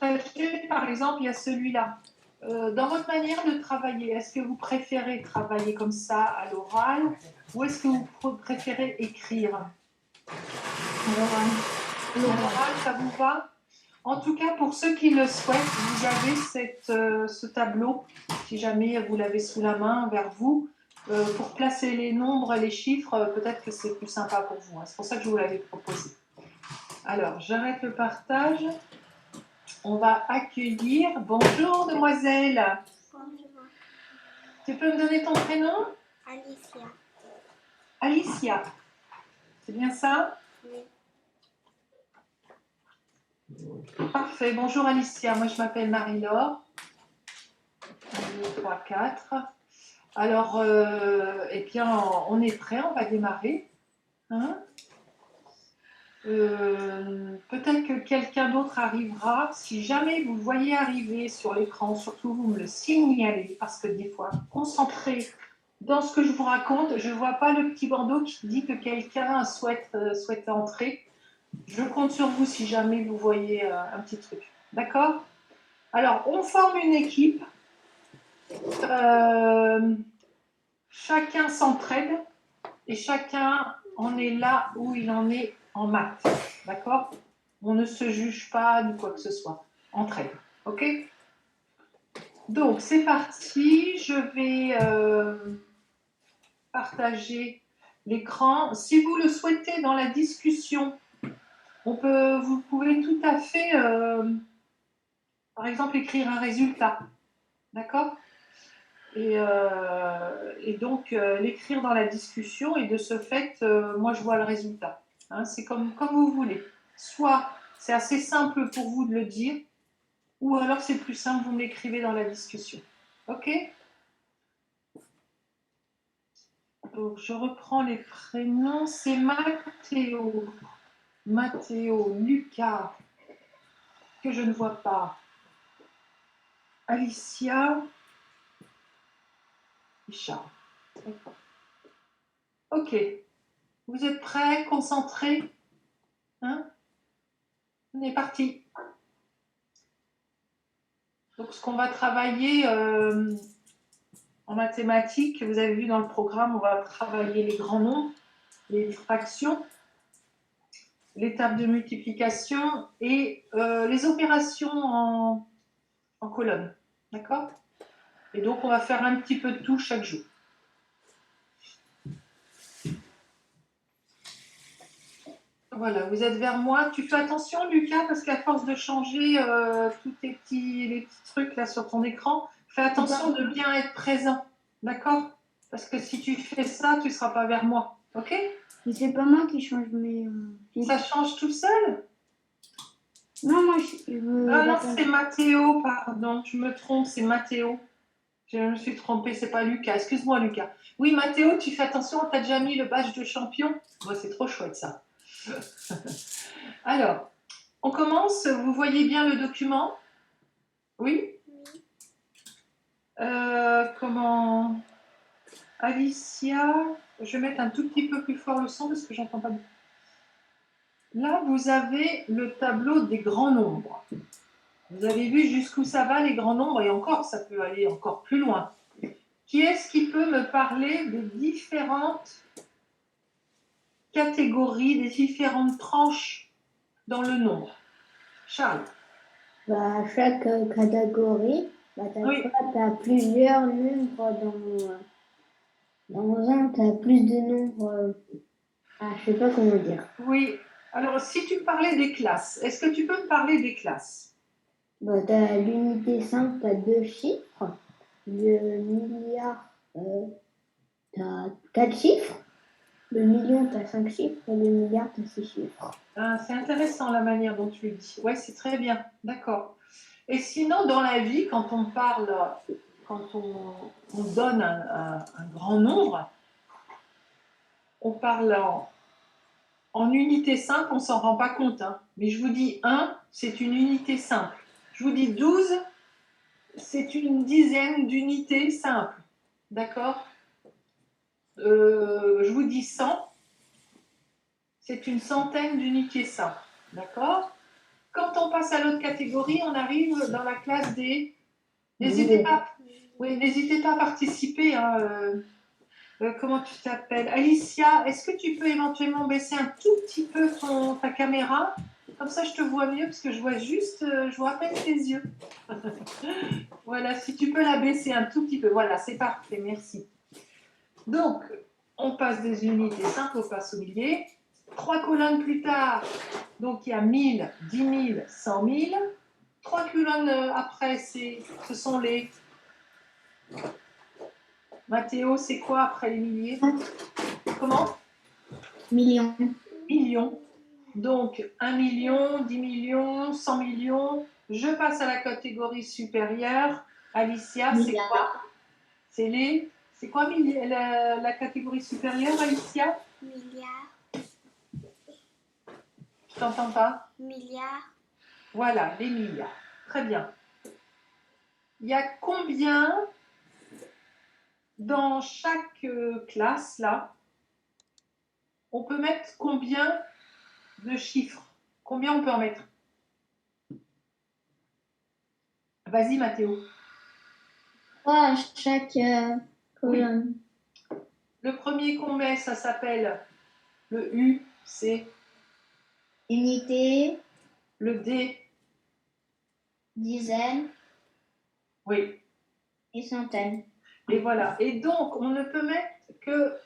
partager, par exemple, il y a celui-là. Dans votre manière de travailler, est-ce que vous préférez travailler comme ça à l'oral ou est-ce que vous préférez écrire? À l'oral. À l'oral, ça vous va? En tout cas, pour ceux qui le souhaitent, vous avez ce tableau, si jamais vous l'avez sous la main, vers vous, pour placer les nombres et les chiffres, peut-être que c'est plus sympa pour vous. C'est pour ça que je vous l'avais proposé. Alors, j'arrête le partage. On va accueillir. Bonjour, demoiselle. Bonjour. Tu peux me donner ton prénom? Alicia. Alicia. C'est bien ça? Oui. Parfait. Bonjour Alicia. Moi, je m'appelle Marie-Laure. 1, 2, 3, 4. Alors, eh bien, on est prêt. On va démarrer. Hein? Peut-être que quelqu'un d'autre arrivera. Si jamais vous le voyez arriver sur l'écran, surtout vous me le signalez, parce que des fois, concentré dans ce que je vous raconte, je ne vois pas le petit bandeau qui dit que quelqu'un souhaite entrer. Je compte sur vous si jamais vous voyez un petit truc. D'accord? Alors, on forme une équipe. Chacun s'entraide et chacun en est là où il en est en maths. D'accord? On ne se juge pas ni quoi que ce soit. Entraide. Ok? Donc, c'est parti. Je vais partager l'écran. Si vous le souhaitez dans la discussion, vous pouvez tout à fait, par exemple, écrire un résultat. D'accord? Et donc, l'écrire dans la discussion et de ce fait, moi, je vois le résultat. Hein, c'est comme vous voulez. Soit c'est assez simple pour vous de le dire, ou alors c'est plus simple, vous me l'écrivez dans la discussion. OK? Donc, je reprends les prénoms. C'est Mathéo, Lucas, que je ne vois pas, Alicia, Richard. D'accord. Ok. Vous êtes prêts, concentrés? Hein? On est parti. Donc, ce qu'on va travailler en mathématiques, vous avez vu dans le programme, on va travailler les grands nombres, les fractions, les tables de multiplication et les opérations en colonne. D'accord? Et donc, on va faire un petit peu de tout chaque jour. Voilà, vous êtes vers moi. Tu fais attention, Lucas, parce qu'à force de changer tous les petits trucs là sur ton écran, fais attention de bien être présent. D'accord? Parce que si tu fais ça, tu ne seras pas vers moi. Ok? Mais c'est pas moi qui change mes... Ça change tout seul? Non, moi, je veux... Ah non, c'est Mathéo, pardon. Je me trompe, c'est Mathéo. Je me suis trompée, c'est pas Lucas. Excuse-moi, Lucas. Oui, Mathéo, tu fais attention, t'as déjà mis le badge de champion? Bon, c'est trop chouette, ça. Alors, on commence. Vous voyez bien le document? Oui? Comment... Alicia, je vais mettre un tout petit peu plus fort le son parce que j'entends pas bien. Là, vous avez le tableau des grands nombres. Vous avez vu jusqu'où ça va, les grands nombres, et encore, ça peut aller encore plus loin. Qui est-ce qui peut me parler des différentes catégories, des différentes tranches dans le nombre? Charles? Bah, chaque catégorie, bah, Oui. t'as plusieurs nombres dans un, t'as plus de nombres... je sais pas comment dire. Oui. Alors, si tu me parlais des classes, est-ce que tu peux me parler des classes? Bah, t'as l'unité 5, t'as 2 chiffres. Le milliard, t'as 4 chiffres. Le million, t'as 5 chiffres. Et le milliard, t'as 6 chiffres. Ah, c'est intéressant la manière dont tu le dis. Oui, c'est très bien. D'accord. Et sinon, dans la vie, quand on parle, quand on donne un grand nombre, on parle en unité simple, on ne s'en rend pas compte. Hein. Mais je vous dis 1, c'est une unité simple. Je vous dis 12, c'est une dizaine d'unités simples. D'accord? Je vous dis 100, c'est une centaine d'unités simples. D'accord? Quand on passe à l'autre catégorie, on arrive dans la classe des... N'hésitez pas, oui, n'hésitez pas à participer. Hein, comment tu t'appelles? Alicia, est-ce que tu peux éventuellement baisser un tout petit peu ta caméra? Comme ça, je te vois mieux, parce que je vois juste, je vois à peine tes yeux. Voilà, si tu peux la baisser un tout petit peu. Voilà, c'est parfait, merci. Donc, on passe des unités simples, on passe au millier. 3 colonnes plus tard, donc il y a 1000, 10 000, 100 000. 3 colonnes après, ce sont les... Mathéo, c'est quoi après les milliers? Comment? Millions. Millions. Donc, 1 million, 10 millions, 100 millions. Je passe à la catégorie supérieure. Alicia, c'est quoi? C'est quoi la catégorie supérieure, Alicia? Milliards. Je t'entends pas. Milliards. Voilà, les milliards. Très bien. Il y a combien dans chaque classe, là, on peut mettre combien de chiffres? Combien on peut en mettre? Vas-y, Mathéo. 3 à chaque colonne. Le premier qu'on met, ça s'appelle le U, c'est Unité, le D, dizaine oui. et centaine. Et voilà. Et donc, on ne peut mettre que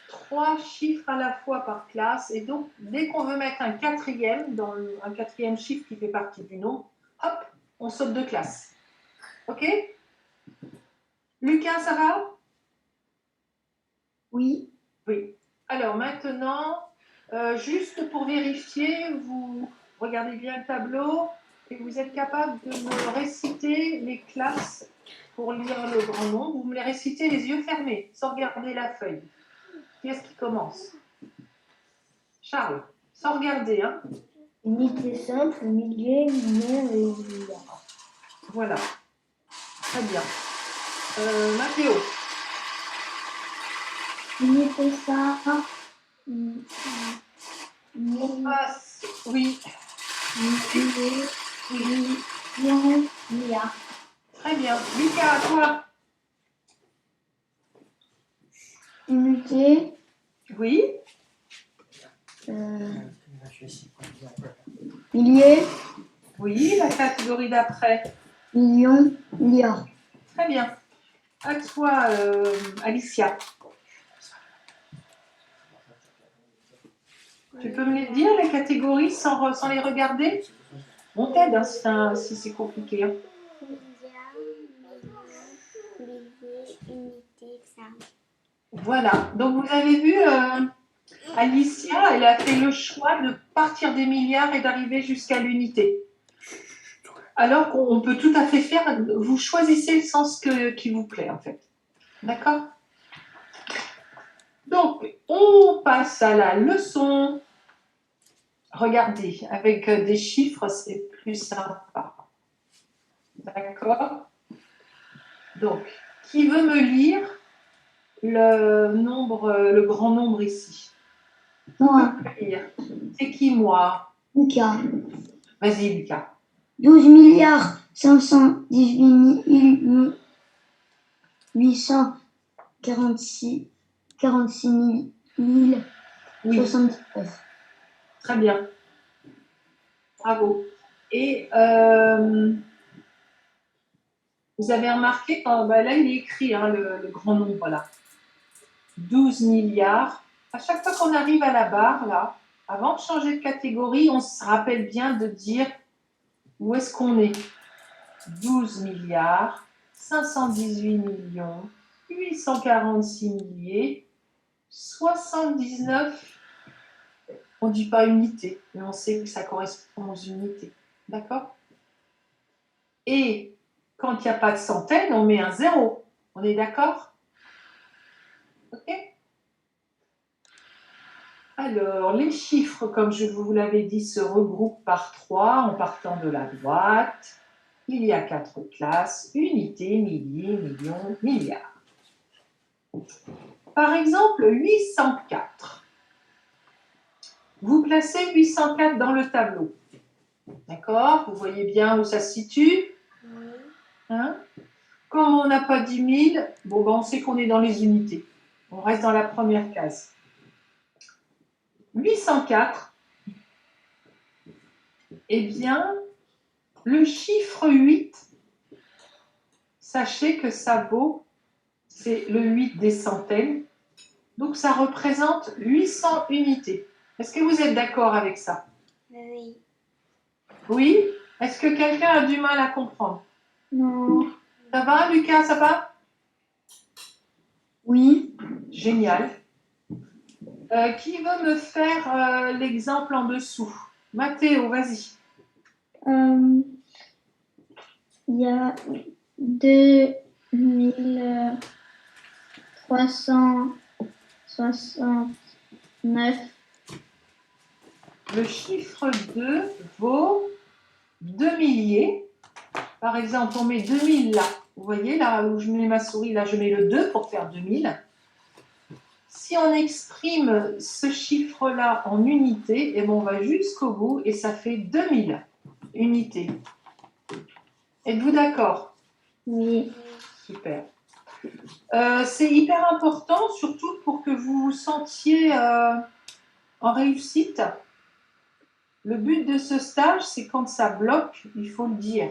3 chiffres à la fois par classe. Et donc, dès qu'on veut mettre un quatrième, un quatrième chiffre qui fait partie du nombre, hop, on saute de classe. OK? Lucas, ça va? Oui. Oui. Alors maintenant, juste pour vérifier, vous regardez bien le tableau et vous êtes capable de me réciter les classes pour lire le grand nombre. Vous me les récitez les yeux fermés, sans regarder la feuille. Qui est-ce qui commence? Charles, sans regarder, hein? Unité simple, millier, million et milliard. Voilà. Très bien. Mathéo. Unité simple, On passe. Oui. millier, Oui. million, milliard. Très bien. Lucas, à toi. Unité, Oui. millier, Oui, la catégorie d'après. million, milliard. Très bien. À toi, Alicia. Tu peux me les dire, les catégories, sans les regarder? On t'aide hein, si c'est compliqué. Hein. Milliards. Millions. Milliers. Unités. Simple. Voilà. Donc, vous avez vu, Alicia, elle a fait le choix de partir des milliards et d'arriver jusqu'à l'unité. Alors qu'on peut tout à fait faire, vous choisissez le sens qui vous plaît, en fait. D'accord? Donc, on passe à la leçon. Regardez, avec des chiffres, c'est plus sympa. D'accord? Donc, qui veut me lire le grand nombre ici? Moi, C'est qui, moi? Lucas. Vas-y, Lucas. 12 milliards 518 846 000 Oui, 79. très bien. Bravo. Et vous avez remarqué, là, il est écrit hein, le grand nombre, là. 12 milliards. À chaque fois qu'on arrive à la barre, là, avant de changer de catégorie, on se rappelle bien de dire où est-ce qu'on est. 12 milliards, 518 millions, 846 milliers, 79. On ne dit pas unité, mais on sait que ça correspond aux unités. D'accord? Et quand il n'y a pas de centaines, on met un zéro. On est d'accord? Ok? Alors, les chiffres, comme je vous l'avais dit, se regroupent par 3 en partant de la droite. Il y a 4 classes, unités, milliers, millions, milliards. Par exemple, 804. Vous placez 804 dans le tableau. D'accord? Vous voyez bien où ça se situe? Oui. Hein? Comme on n'a pas 10 000, bon, ben, on sait qu'on est dans les unités. On reste dans la première case. 804, eh bien, le chiffre 8, sachez que ça vaut, c'est le 8 des centaines, donc ça représente 800 unités. Est-ce que vous êtes d'accord avec ça? Oui. Oui? Est-ce que quelqu'un a du mal à comprendre? Non. Ça va, Lucas, ça va? Oui. Génial. Qui veut me faire l'exemple en dessous? Mathéo, vas-y. Il y a 2369. Le chiffre 2 vaut 2 milliers. Par exemple, on met 2000 là. Vous voyez, là où je mets ma souris, là, je mets le 2 pour faire 2000. Si on exprime ce chiffre-là en unités, eh ben, on va jusqu'au bout et ça fait 2000 unités. Êtes-vous d'accord? Oui. Super. C'est hyper important, surtout pour que vous vous sentiez en réussite. Le but de ce stage, c'est quand ça bloque, il faut le dire.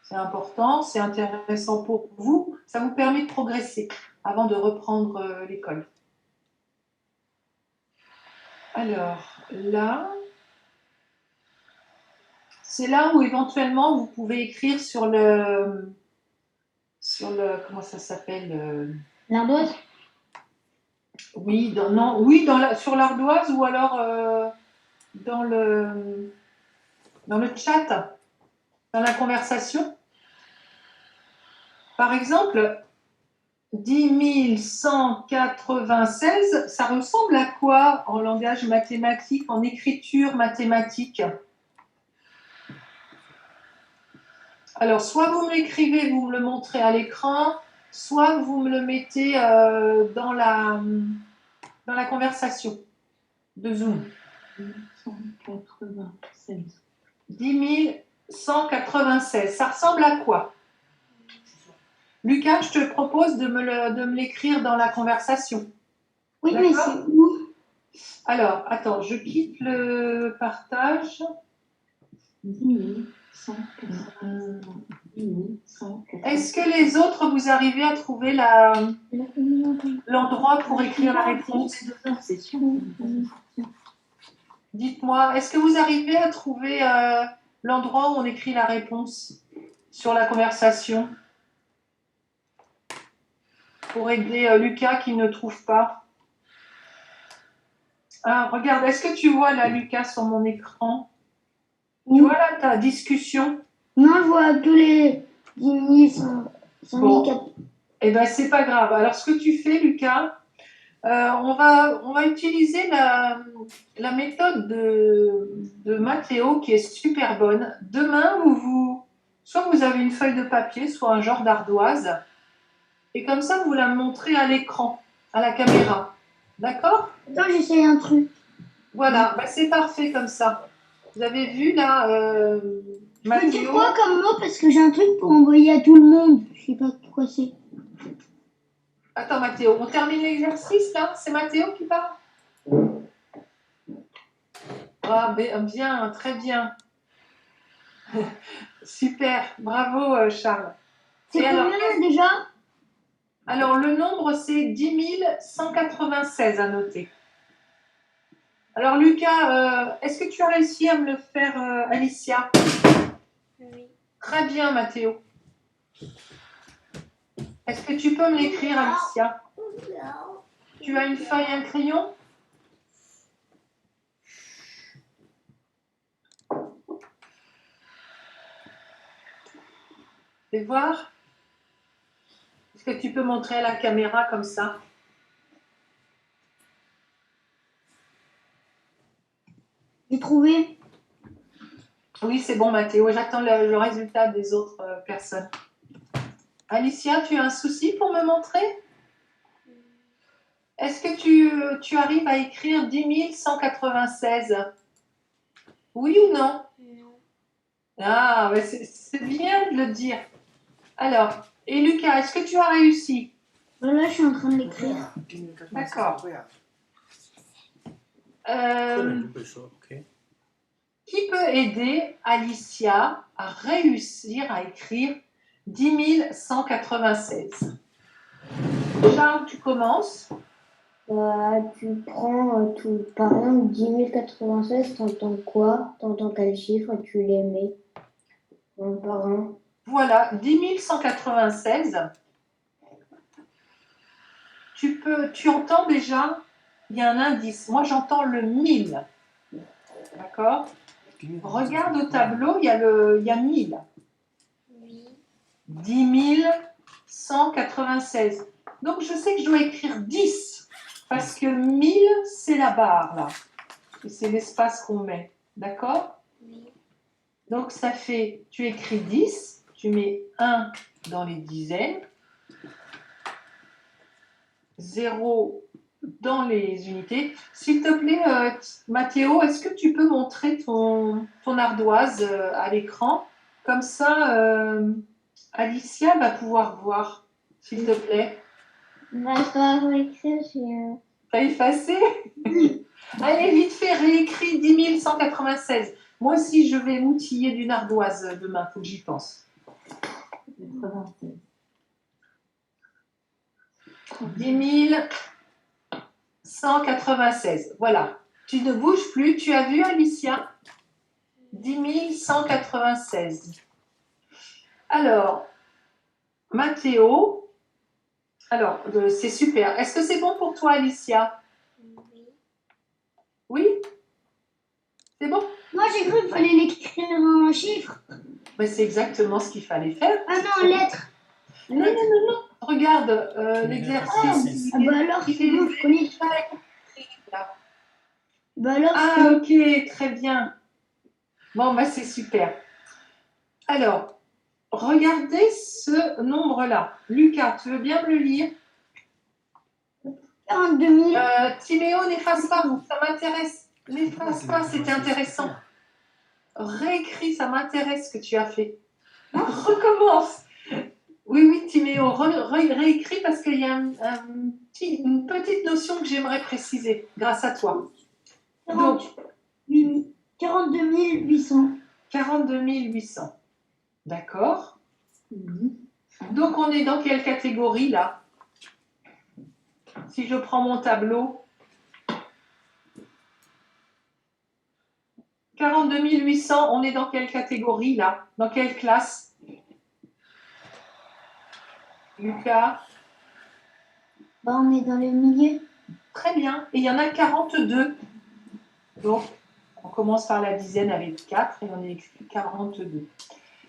C'est important, c'est intéressant pour vous, ça vous permet de progresser avant de reprendre l'école. Alors, là, c'est là où éventuellement vous pouvez écrire sur le comment ça s'appelle? L'ardoise? Oui, non, oui, sur l'ardoise ou alors dans le chat, dans la conversation. Par exemple, 10 196, ça ressemble à quoi en langage mathématique, en écriture mathématique? Alors, soit vous me l'écrivez, vous me le montrez à l'écran, soit vous me le mettez dans la conversation de Zoom. 196. 10 196, ça ressemble à quoi? Lucas, je te propose de me l'écrire dans la conversation. Oui, mais c'est où? Alors, attends, je quitte le partage. 10 180. Est-ce que les autres, vous arrivez à trouver l'endroit pour écrire la réponse? Dites-moi, est-ce que vous arrivez à trouver l'endroit où on écrit la réponse sur la conversation pour aider Lucas qui ne trouve pas? Ah, regarde, est-ce que tu vois là, Lucas, sur mon écran? Tu vois là ta discussion? Non, je vois tous les 10 000, 100 000, Bon. Eh bien, c'est pas grave. Alors, ce que tu fais, Lucas, on va utiliser la méthode de Mathéo qui est super bonne. Demain, soit vous avez une feuille de papier, soit un genre d'ardoise, et comme ça, vous la montrez à l'écran, à la caméra. D'accord? Attends, j'essaie un truc. Voilà, bah, c'est parfait comme ça. Vous avez vu là, Je peux dire Mathéo? quoi comme mot parce que j'ai un truc pour envoyer à tout le monde. Je sais pas quoi c'est. Attends, Mathéo, on termine l'exercice là? C'est Mathéo qui parle? Ah, bien, très bien. Super, bravo Charles. C'est combien déjà? Alors le nombre c'est 10 196 à noter. Alors Lucas, est-ce que tu as réussi à me le faire Alicia? Oui. Très bien Mathéo. Est-ce que tu peux me l'écrire Alicia? Tu as une feuille et un crayon? Fais voir. Est-ce que tu peux montrer à la caméra comme ça? J'ai trouvé. Oui, c'est bon Mathéo, j'attends le résultat des autres personnes. Alicia, tu as un souci pour me montrer? Est-ce que tu arrives à écrire 10 196? Oui ou non? Non. Ah, ouais, c'est bien de le dire. Alors, et Lucas, est-ce que tu as réussi? Là, je suis en train de l'écrire. D'accord. Euh, qui peut aider Alicia à réussir à écrire 10 196? Charles, tu commences. Tu prends tout, par exemple 10 096, t'entends quoi? T'entends quel chiffre et tu les mets un par un. Voilà, 10 196. Tu entends déjà, il y a un indice. Moi, j'entends le 1000. D'accord? Regarde au tableau, il y a 1000. Oui. 10 196. Donc, je sais que je dois écrire 10. Parce que 1000, c'est la barre, là. Et c'est l'espace qu'on met. D'accord? Oui. Donc, ça fait, tu écris 10, tu mets 1 dans les dizaines, 0 dans les unités. S'il te plaît, Mathéo, est-ce que tu peux montrer ton ardoise à l'écran? Comme ça, Alicia va pouvoir voir, s'il te plaît. Je dois écrire, j'ai... T'as effacé? Allez, vite fait, réécris 10 196. Moi aussi, je vais m'outiller d'une ardoise demain, faut que j'y pense. 10 196. Voilà. Tu ne bouges plus. Tu as vu, Alicia? 10 196. Alors, Mathéo. Alors, c'est super. Est-ce que c'est bon pour toi, Alicia? Oui. Oui? C'est bon? Moi, j'ai cru qu'il fallait l'écrire en chiffres. Mais c'est exactement ce qu'il fallait faire. Ah non, en lettres. Non, non, non, non. Regarde l'exercice. Ah bah alors, c'est bon, je connais. Bah alors, Ah, ok, très bien. Bon, bah c'est super. Alors, regardez ce nombre-là. Lucas, tu veux bien me le lire? 42 000. Timéo, n'efface pas, ça m'intéresse. N'efface pas, c'était intéressant. Réécris, ça m'intéresse ce que tu as fait. Recommence. Oui, oui, Timéo, réécris parce qu'il y a une petite notion que j'aimerais préciser grâce à toi. Donc, 42 800. 42 800. D'accord. Donc, on est dans quelle catégorie là? Si je prends mon tableau, 42 800, on est dans quelle catégorie là? Dans quelle classe? Lucas? Bah, on est dans le milieu. Très bien. Et il y en a 42. Donc, on commence par la dizaine avec 4 et on est écrit 42.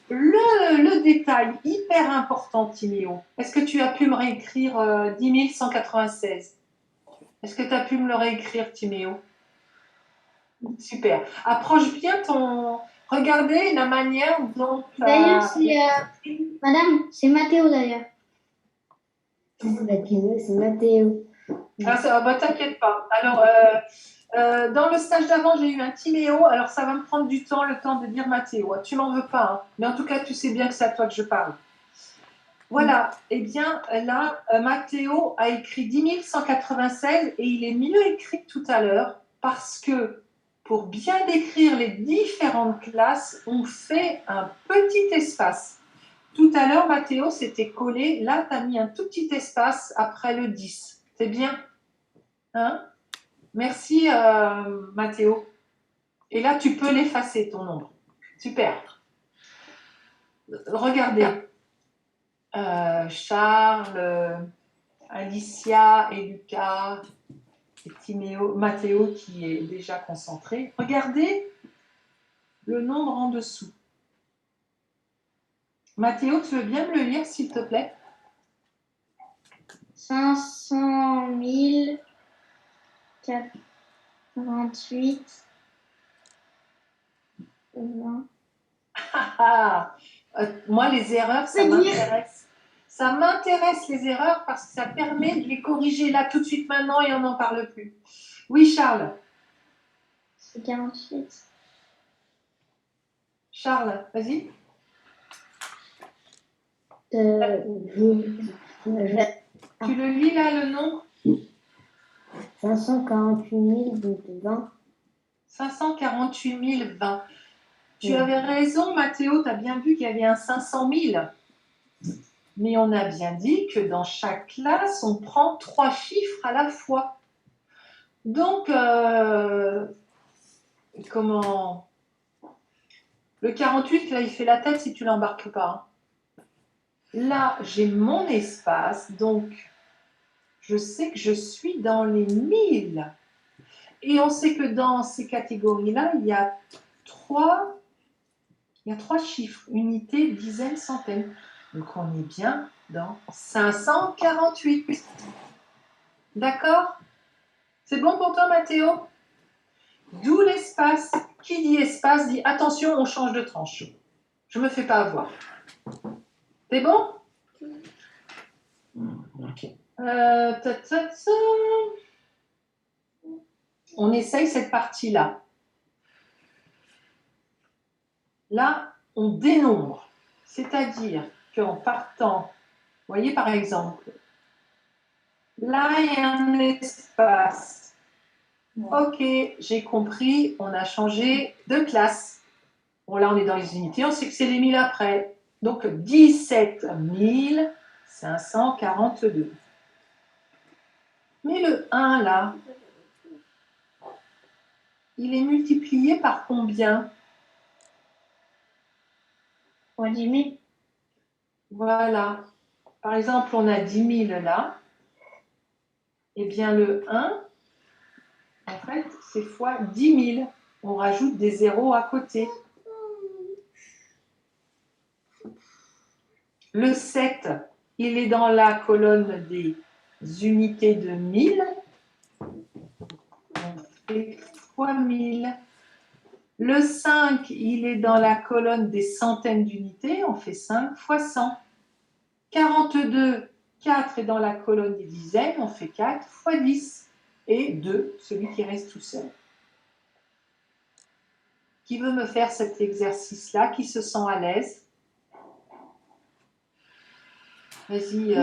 Le détail hyper important, Timéo. Est-ce que tu as pu me réécrire 10 196? Est-ce que tu as pu me le réécrire, Timéo? Super. Approche bien ton... Regardez la manière dont... D'ailleurs, c'est... Madame, c'est Mathéo d'ailleurs. C'est Mathéo. Ah, bah, t'inquiète pas. Alors, dans le stage d'avant, j'ai eu un Timéo. Alors, ça va me prendre du temps, le temps de dire Mathéo. Tu m'en veux pas, hein. Mais en tout cas, tu sais bien que c'est à toi que je parle. Voilà. Eh bien, là, Mathéo a écrit 10 196 et il est mieux écrit que tout à l'heure parce que pour bien décrire les différentes classes, on fait un petit espace. Tout à l'heure, Mathéo s'était collé. Là, tu as mis un tout petit espace après le 10. C'est bien? Hein? Merci, Mathéo. Et là, tu peux l'effacer, ton nombre. Super. Regardez. Charles, Alicia et Lucas et Timéo, Mathéo qui est déjà concentré. Regardez le nombre en dessous. Mathéo, tu veux bien me le lire, s'il te plaît? 500 048 20. Moi, les erreurs, ça m'intéresse. Ça m'intéresse, les erreurs, parce que ça permet de les corriger là, tout de suite, maintenant, et on n'en parle plus. Oui, Charles. C'est 48. Charles, vas-y. Tu le lis là, le nom? 548 020. 548 020. Tu Oui. avais raison, Mathéo, tu as bien vu qu'il y avait un 500 000. Mais on a bien dit que dans chaque classe, on prend 3 chiffres à la fois. Donc, comment... Le 48, là, il fait la tête si tu l'embarques pas. Là, j'ai mon espace, donc je sais que je suis dans les 1000. Et on sait que dans ces catégories-là, il y a trois chiffres, unités, dizaines, centaines. Donc on est bien dans 548. D'accord? C'est bon pour toi, Mathéo? D'où l'espace. Qui dit espace dit attention, on change de tranche. Je ne me fais pas avoir. C'est bon? On essaye cette partie-là. Là, on dénombre. C'est-à-dire qu'en partant, vous voyez par exemple, là, il y a un espace. Ok, j'ai compris, on a changé de classe. Bon, là, on est dans les unités, on sait que c'est les 1000 après. Donc, 17 542. Mais le 1, là, il est multiplié par combien? Fois 10 000. Voilà. Par exemple, on a 10 000 là. Eh bien, le 1, en fait, c'est fois 10 000. On rajoute des zéros à côté. Le 7, il est dans la colonne des unités de 1000. On fait fois 1000. Le 5, il est dans la colonne des centaines d'unités. On fait 5 fois 100. 42, 4 est dans la colonne des dizaines. On fait 4 fois 10. Et 2, celui qui reste tout seul. Qui veut me faire cet exercice-là? Qui se sent à l'aise? Vas-y,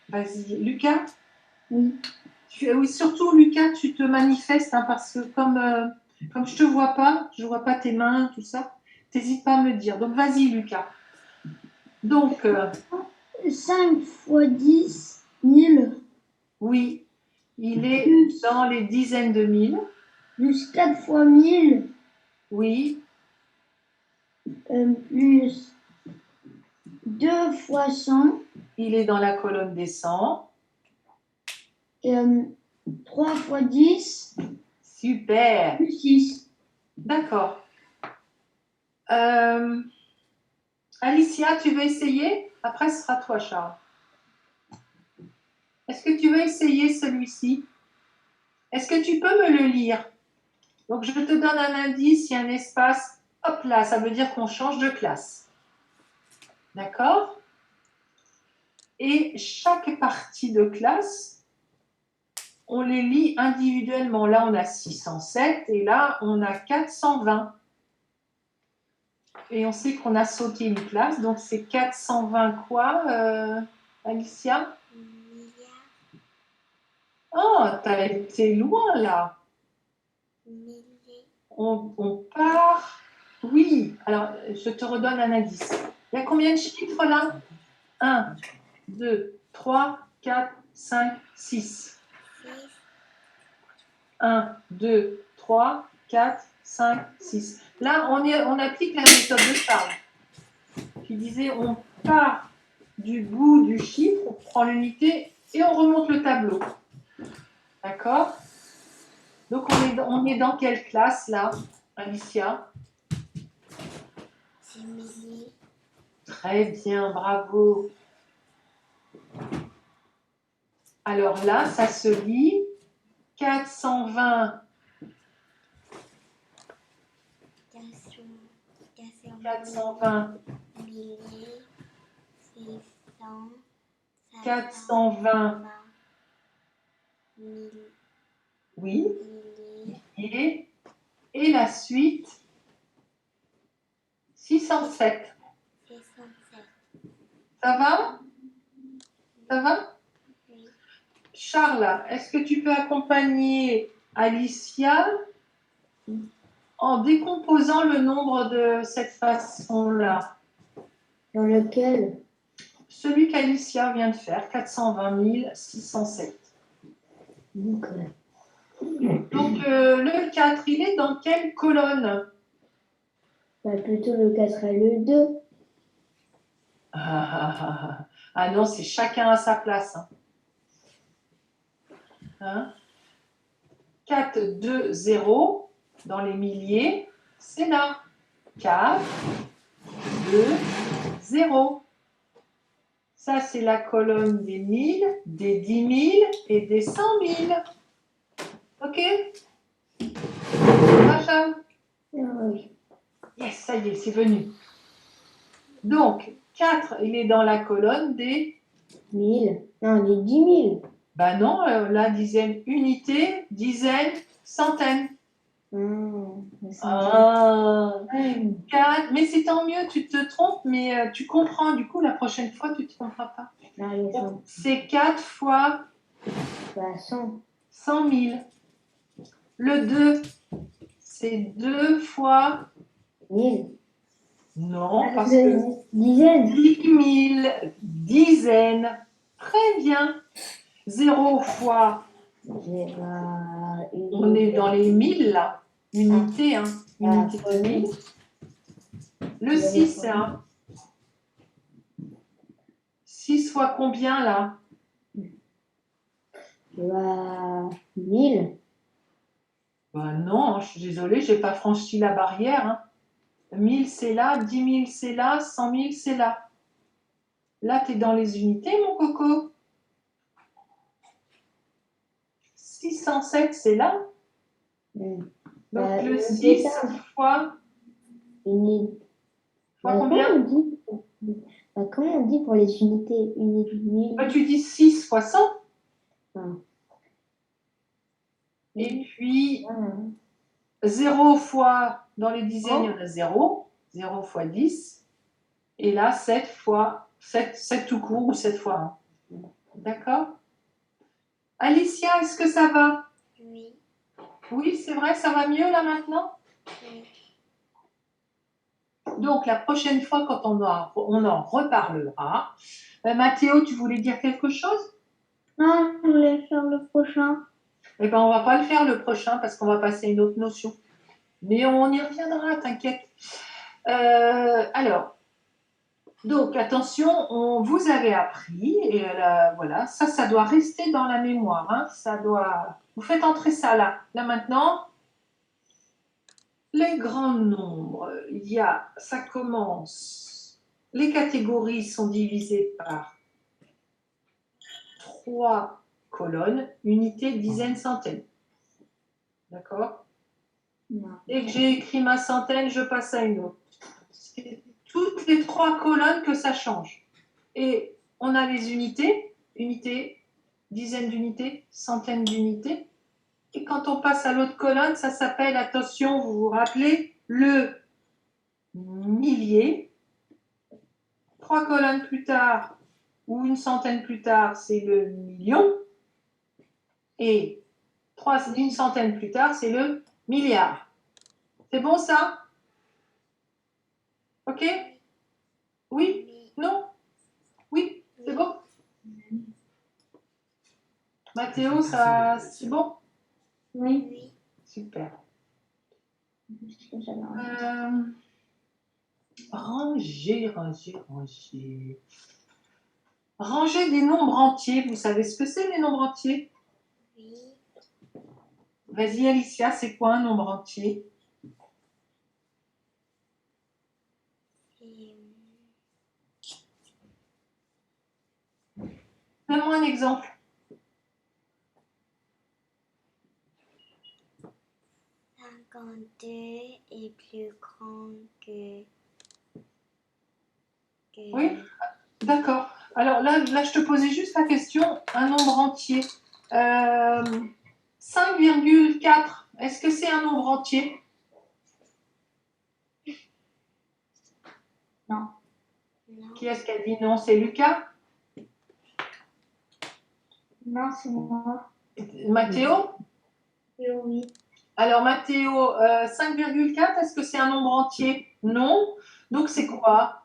vas-y. Lucas? Oui. Oui, surtout, Lucas, tu te manifestes, hein, parce que comme je te vois pas, je vois pas tes mains, tout ça, t'hésites pas à me dire. Donc, vas-y, Lucas. Donc, 5 fois 10, 1000. oui, il est dans les dizaines de mille. Plus 4 fois 1000. Oui, Plus 2 fois 100. il est dans la colonne des 100. 3 fois 10. Super. Plus 6. D'accord. Alicia, tu veux essayer? Après, ce sera toi, Charles. Est-ce que tu veux essayer celui-ci? Est-ce que tu peux me le lire? Donc, je te donne un indice, il y a un espace. Hop là, ça veut dire qu'on change de classe. D'accord? Et chaque partie de classe, on les lit individuellement. Là, on a 607 et là, on a 420. Et on sait qu'on a sauté une classe, donc c'est 420 quoi, Alicia? Milliard. Oh, t'as été loin là. Millier. On part. Oui, alors je te redonne un indice. Il y a combien de chiffres là? 1, 2, 3, 4, 5, 6. 1, 2, 3, 4, 5, 6. Là, on applique la méthode de Charles, qui disait on part du bout du chiffre, on prend l'unité et on remonte le tableau. D'accord? Donc, on est dans quelle classe là, Alicia? C'est millier. Très bien, bravo. Alors là, ça se lit 420. 420. Millier. 600. 420. Mille. Oui. Millier. Et la suite, 607. 607. Ça va? Ça va? Oui. Charles, est-ce que tu peux accompagner Alicia en décomposant le nombre de cette façon-là? Dans lequel? Celui qu'Alicia vient de faire, 420 607. Donc, Donc, le 4, il est dans quelle colonne? bah, plutôt le 4 et le 2. Ah non, c'est chacun à sa place. Hein? 4, 2, 0, dans les milliers, c'est là. 4, 2, 0. Ça, c'est la colonne des 1000, des 10 000 et des 100 000. OK? Rachel? Oui. Yes, ça y est, c'est venu. Donc, 4, il est dans la colonne des... 1000. Non, les 10 000. Ben non, la dizaine, unité, dizaine, centaine. Ah, 4, mais c'est tant mieux, tu te trompes, mais tu comprends. Du coup, la prochaine fois, tu ne te tromperas pas. Donc, c'est 4 fois 100. 100 000. Le 2, c'est 2 fois... 1000. Non, parce que... Dizaines. 10 000, dizaines. Très bien. 0 fois... On est dans les 1000 là. Unité, hein. Unité de 1000. Le 6, c'est 1. 6 fois combien là? 1000. Ben non, je suis désolée, je n'ai pas franchi la barrière. Hein. 1000 c'est là, 10 000 c'est là, 100 000 c'est là. Là, tu es dans les unités, mon coco. 607 c'est là. Donc le 6 fois... Fois combien? Comment on dit pour les unités? Ben, tu dis 6 fois 100. Ah. Et puis... 0 fois, dans les dizaines, il y en a 0. 0 fois 10. Et là, 7 fois, 7 tout court ou 7 fois 1. D'accord? Alicia, est-ce que ça va? Oui. Oui, c'est vrai, ça va mieux là maintenant? Oui. Donc, la prochaine fois, quand on en reparlera. Mathéo, tu voulais dire quelque chose? Non, je voulais faire le prochain. Eh bien, on ne va pas le faire le prochain parce qu'on va passer à une autre notion. Mais on y reviendra, t'inquiète. Alors, donc attention, vous avez appris, et voilà, ça doit rester dans la mémoire. Hein, vous faites entrer ça là. Là maintenant, les grands nombres, ça commence, les catégories sont divisées par 3 colonnes, unités, dizaines, centaines. D'accord? Dès que j'ai écrit ma centaine, je passe à une autre. C'est toutes les 3 colonnes que ça change. Et on a les unités, dizaines d'unités, centaines d'unités. Et quand on passe à l'autre colonne, ça s'appelle, attention, vous vous rappelez, le millier. 3 colonnes plus tard, ou une centaine plus tard, c'est le million. Et une centaine plus tard, c'est le milliard. C'est bon ça? Ok? Oui? Non? Oui? C'est bon? Mathéo, ça, c'est bon? Oui. Super. Ranger. Ranger des nombres entiers. Vous savez ce que c'est les nombres entiers? Oui. Vas-y Alicia, c'est quoi un nombre entier? Donne-moi un exemple. 52 est plus grand que... Oui, d'accord. Alors là, je te posais juste la question, un nombre entier. 5,4, est-ce que c'est un nombre entier? Non. Qui est-ce qui a dit non? C'est Lucas? Non, c'est moi. Mathéo? Oui. Alors Mathéo, 5,4, est-ce que c'est un nombre entier? Non. Donc c'est quoi?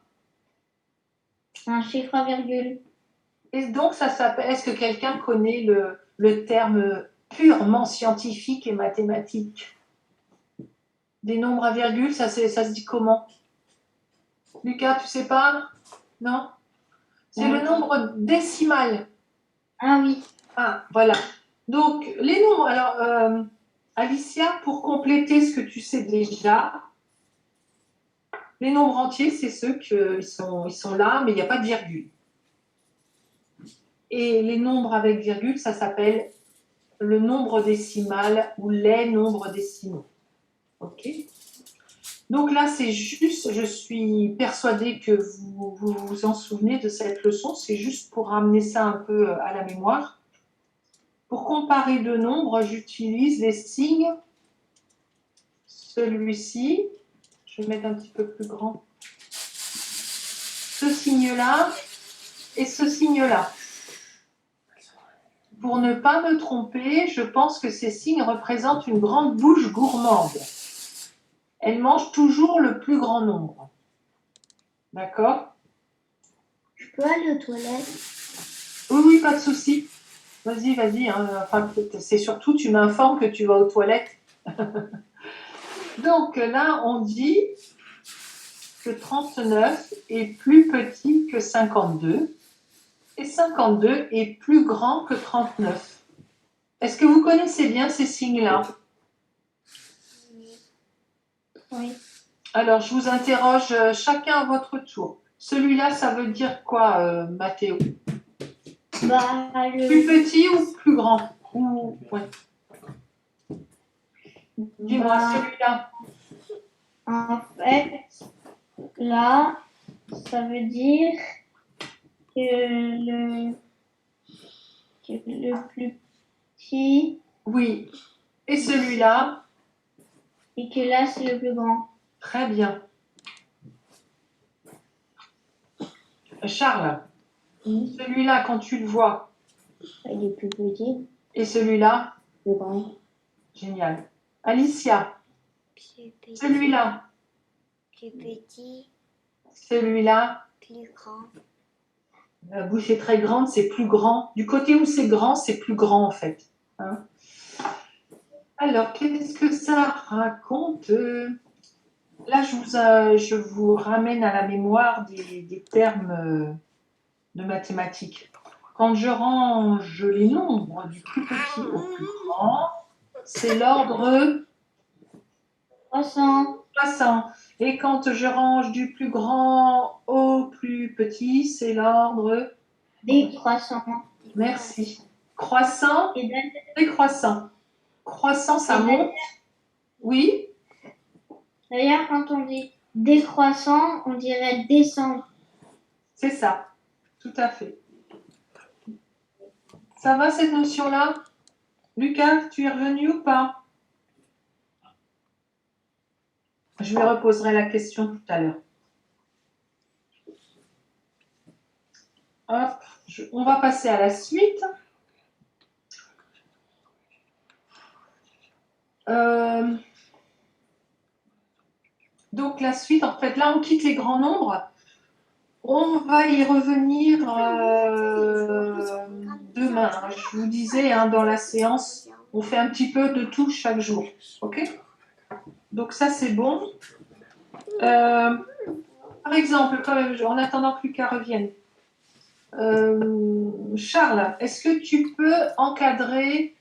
Un chiffre à virgule. Et donc ça s'appelle, est-ce que quelqu'un connaît le terme purement scientifique et mathématique? Des nombres à virgule, ça se dit comment? Lucas, tu sais pas? Non? C'est le nombre décimal. Ah oui. Ah, voilà. Donc, les nombres. Alors, Alicia, pour compléter ce que tu sais déjà, les nombres entiers, c'est ceux qui sont là, mais il n'y a pas de virgule. Et les nombres avec virgule, ça s'appelle le nombre décimal ou les nombres décimaux. OK? Donc là, c'est juste, je suis persuadée que vous en souvenez de cette leçon, c'est juste pour ramener ça un peu à la mémoire. Pour comparer deux nombres, j'utilise les signes. Celui-ci, je vais mettre un petit peu plus grand. Ce signe-là et ce signe-là. Pour ne pas me tromper, je pense que ces signes représentent une grande bouche gourmande. Elle mange toujours le plus grand nombre. D'accord? Je peux aller aux toilettes? Oui, oui, pas de souci. Vas-y, vas-y. Hein. Enfin, c'est surtout, tu m'informes que tu vas aux toilettes. Donc là, on dit que 39 est plus petit que 52 et 52 est plus grand que 39. Est-ce que vous connaissez bien ces signes-là? Oui. Alors, je vous interroge chacun à votre tour. Celui-là, ça veut dire quoi, Mathéo? Bah, Plus petit ou plus grand? Ouais. Dis-moi, celui-là. En fait, là, ça veut dire que le plus petit Oui. Et celui-là? et que là, c'est le plus grand. Très bien. Charles, Oui. celui-là, quand tu le vois, Il est plus petit, et celui-là, plus grand. génial. Alicia, Plus petit. celui-là, Plus petit. celui-là, Plus grand. la bouche est très grande, c'est plus grand. Du côté où c'est grand, c'est plus grand en fait. Hein? Alors, qu'est-ce que ça raconte? Là, je vous ramène à la mémoire des termes de mathématiques. Quand je range les nombres du plus petit au plus grand, c'est l'ordre 300. 300. Et quand je range du plus grand au plus petit, c'est l'ordre... Décroissant. Merci. Croissant, Et décroissant. Croissant, ça monte. Oui, d'ailleurs, quand on dit décroissant, on dirait descendre. c'est ça. Tout à fait. Ça va cette notion-là? Lucas, tu es revenu ou pas? Je lui reposerai la question tout à l'heure. Hop, on va passer à la suite. Donc la suite, en fait, là on quitte les grands nombres. On va y revenir demain. Je vous disais, hein, dans la séance, on fait un petit peu de tout chaque jour. OK? Donc ça, c'est bon. Par exemple, quand même, en attendant que Lucas revienne, Charles, est-ce que tu peux encadrer,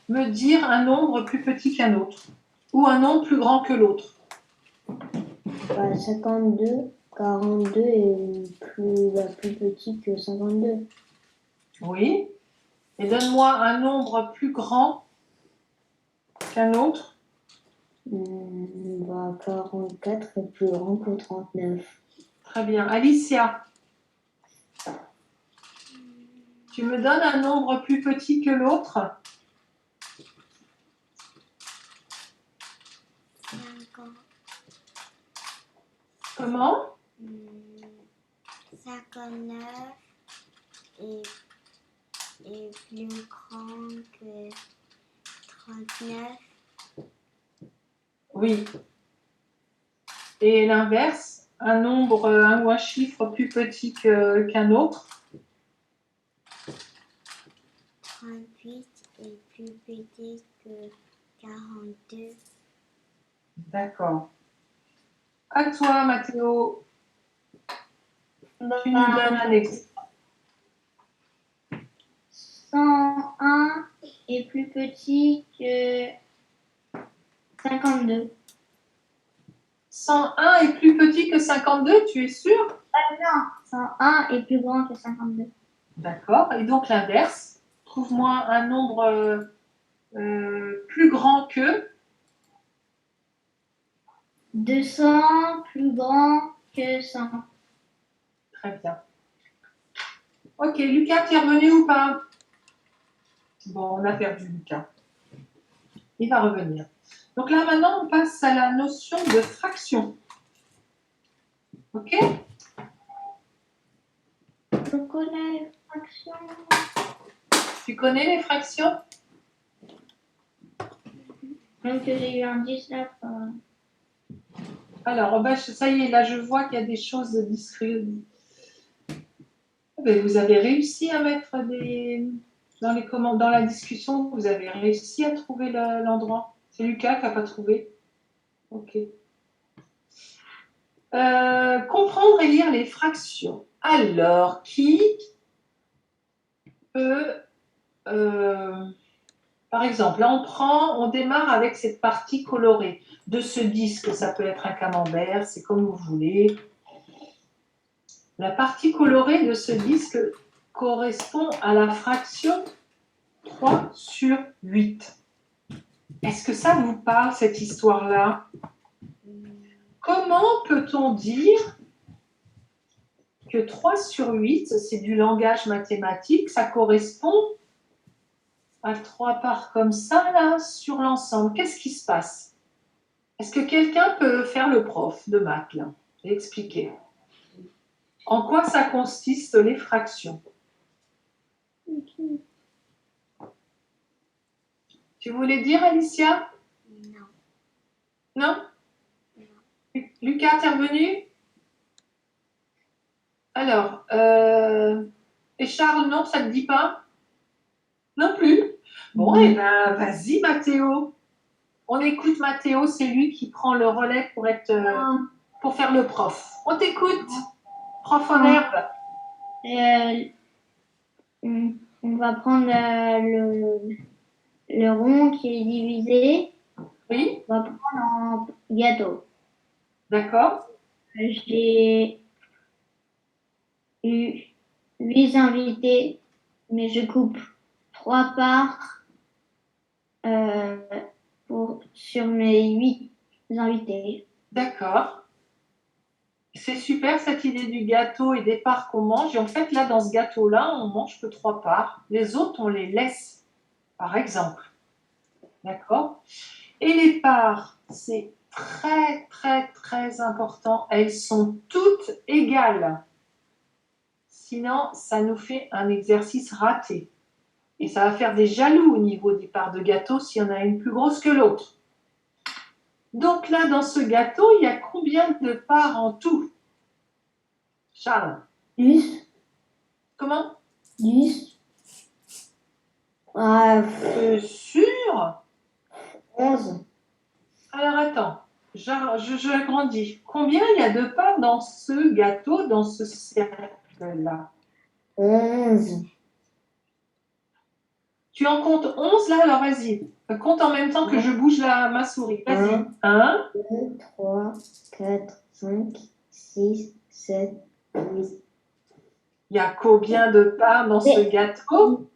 me dire un nombre plus petit qu'un autre ou un nombre plus grand que l'autre? 52, 42 est plus petit que 52. Oui. Et donne-moi un nombre plus grand qu'un autre. 44 est plus grand que 39. Très bien. Alicia, tu me donnes un nombre plus petit que l'autre? 50. Comment? 59 est, est plus grand que 39. Oui. Et l'inverse, un nombre, un ou un chiffre plus petit qu'un autre. 38 est plus petit que 42. D'accord. À toi, Mathéo. Tu nous donnes un exemple. 101 est plus petit que 52. 101 est plus petit que 52, tu es sûr? Non, 101 est plus grand que 52. D'accord. Et donc l'inverse. Trouve-moi un nombre plus grand que. 200 plus grand que 100. Très bien. Ok, Lucas, tu es revenu ou pas? Bon, on a perdu Lucas. Il va revenir. Donc là, maintenant, on passe à la notion de fraction. Ok? Je connais les fractions. Tu connais les fractions? Même que j'ai eu un 19. Alors, ben, ça y est, là, je vois qu'il y a des choses discrètes. Vous avez réussi à mettre dans la discussion, vous avez réussi à trouver l'endroit. C'est Lucas qui n'a pas trouvé. Ok. Comprendre et lire les fractions. Alors, qui peut, par exemple, là on démarre avec cette partie colorée de ce disque. Ça peut être un camembert, c'est comme vous voulez. La partie colorée de ce disque correspond à la fraction 3/8. Est-ce que ça vous parle, cette histoire-là? Comment peut-on dire que 3/8, c'est du langage mathématique, ça correspond à 3 parts comme ça, là, sur l'ensemble? Qu'est-ce qui se passe? Est-ce que quelqu'un peut faire le prof de maths, là, et expliquer? En quoi ça consiste, les fractions? Tu voulais dire, Alicia? Non. Non? Lucas, t'es revenu? Alors, et Charles, non, ça ne te dit pas? Non plus? Bon, eh ben, vas-y, Mathéo. On écoute Mathéo, c'est lui qui prend le relais pour faire le prof. On t'écoute, prof en herbe. On va prendre le rond qui est divisé. Oui, On va prendre en gâteau. d'accord. J'ai eu 8 invités, mais je coupe 3 parts sur mes 8 invités. D'accord. C'est super cette idée du gâteau et des parts qu'on mange. Et en fait, là, dans ce gâteau-là, on mange que 3 parts. Les autres, on les laisse, par exemple. D'accord? Et les parts, c'est très, très, très important. Elles sont toutes égales. Sinon, ça nous fait un exercice raté. Et ça va faire des jaloux au niveau des parts de gâteau s'il y en a une plus grosse que l'autre. Donc là, dans ce gâteau, il y a combien de parts en tout? Charles? 10. Comment? 10. Sûr? 11. Alors attends, j'agrandis. Combien il y a de parts dans ce gâteau, dans ce cercle-là? 11. Tu en comptes 11 là, alors vas-y. Compte en même temps que je bouge ma souris. Vas-y. 1, 2, 3, 4, 5, 6, 7, 8. il y a combien de parts dans ce gâteau?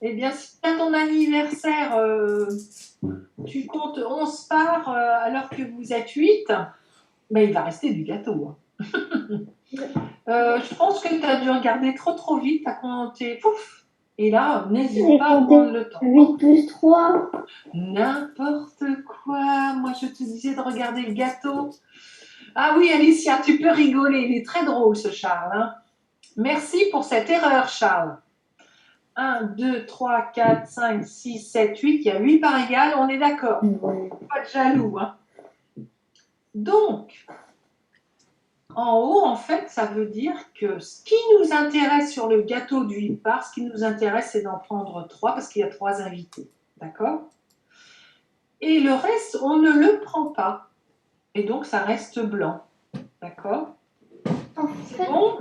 Eh bien, si à ton anniversaire, tu comptes 11 parts alors que vous êtes 8, ben, il va rester du gâteau. Je pense que tu as dû regarder trop vite, tu as compté, pouf. Et là, n'hésite pas à prendre le temps. 8 plus 3. N'importe quoi. Moi, je te disais de regarder le gâteau. Ah oui, Alicia, tu peux rigoler. Il est très drôle, ce Charles. Hein. Merci pour cette erreur, Charles. 1, 2, 3, 4, 5, 6, 7, 8. Il y a 8 par égal, on est d'accord. Ouais. Pas de jaloux. Hein. Donc, en haut, en fait, ça veut dire que ce qui nous intéresse sur le gâteau du 8 parts, ce qui nous intéresse, c'est d'en prendre 3 parce qu'il y a 3 invités. D'accord? Et le reste, on ne le prend pas. Et donc, ça reste blanc. D'accord? En C'est fait, bon?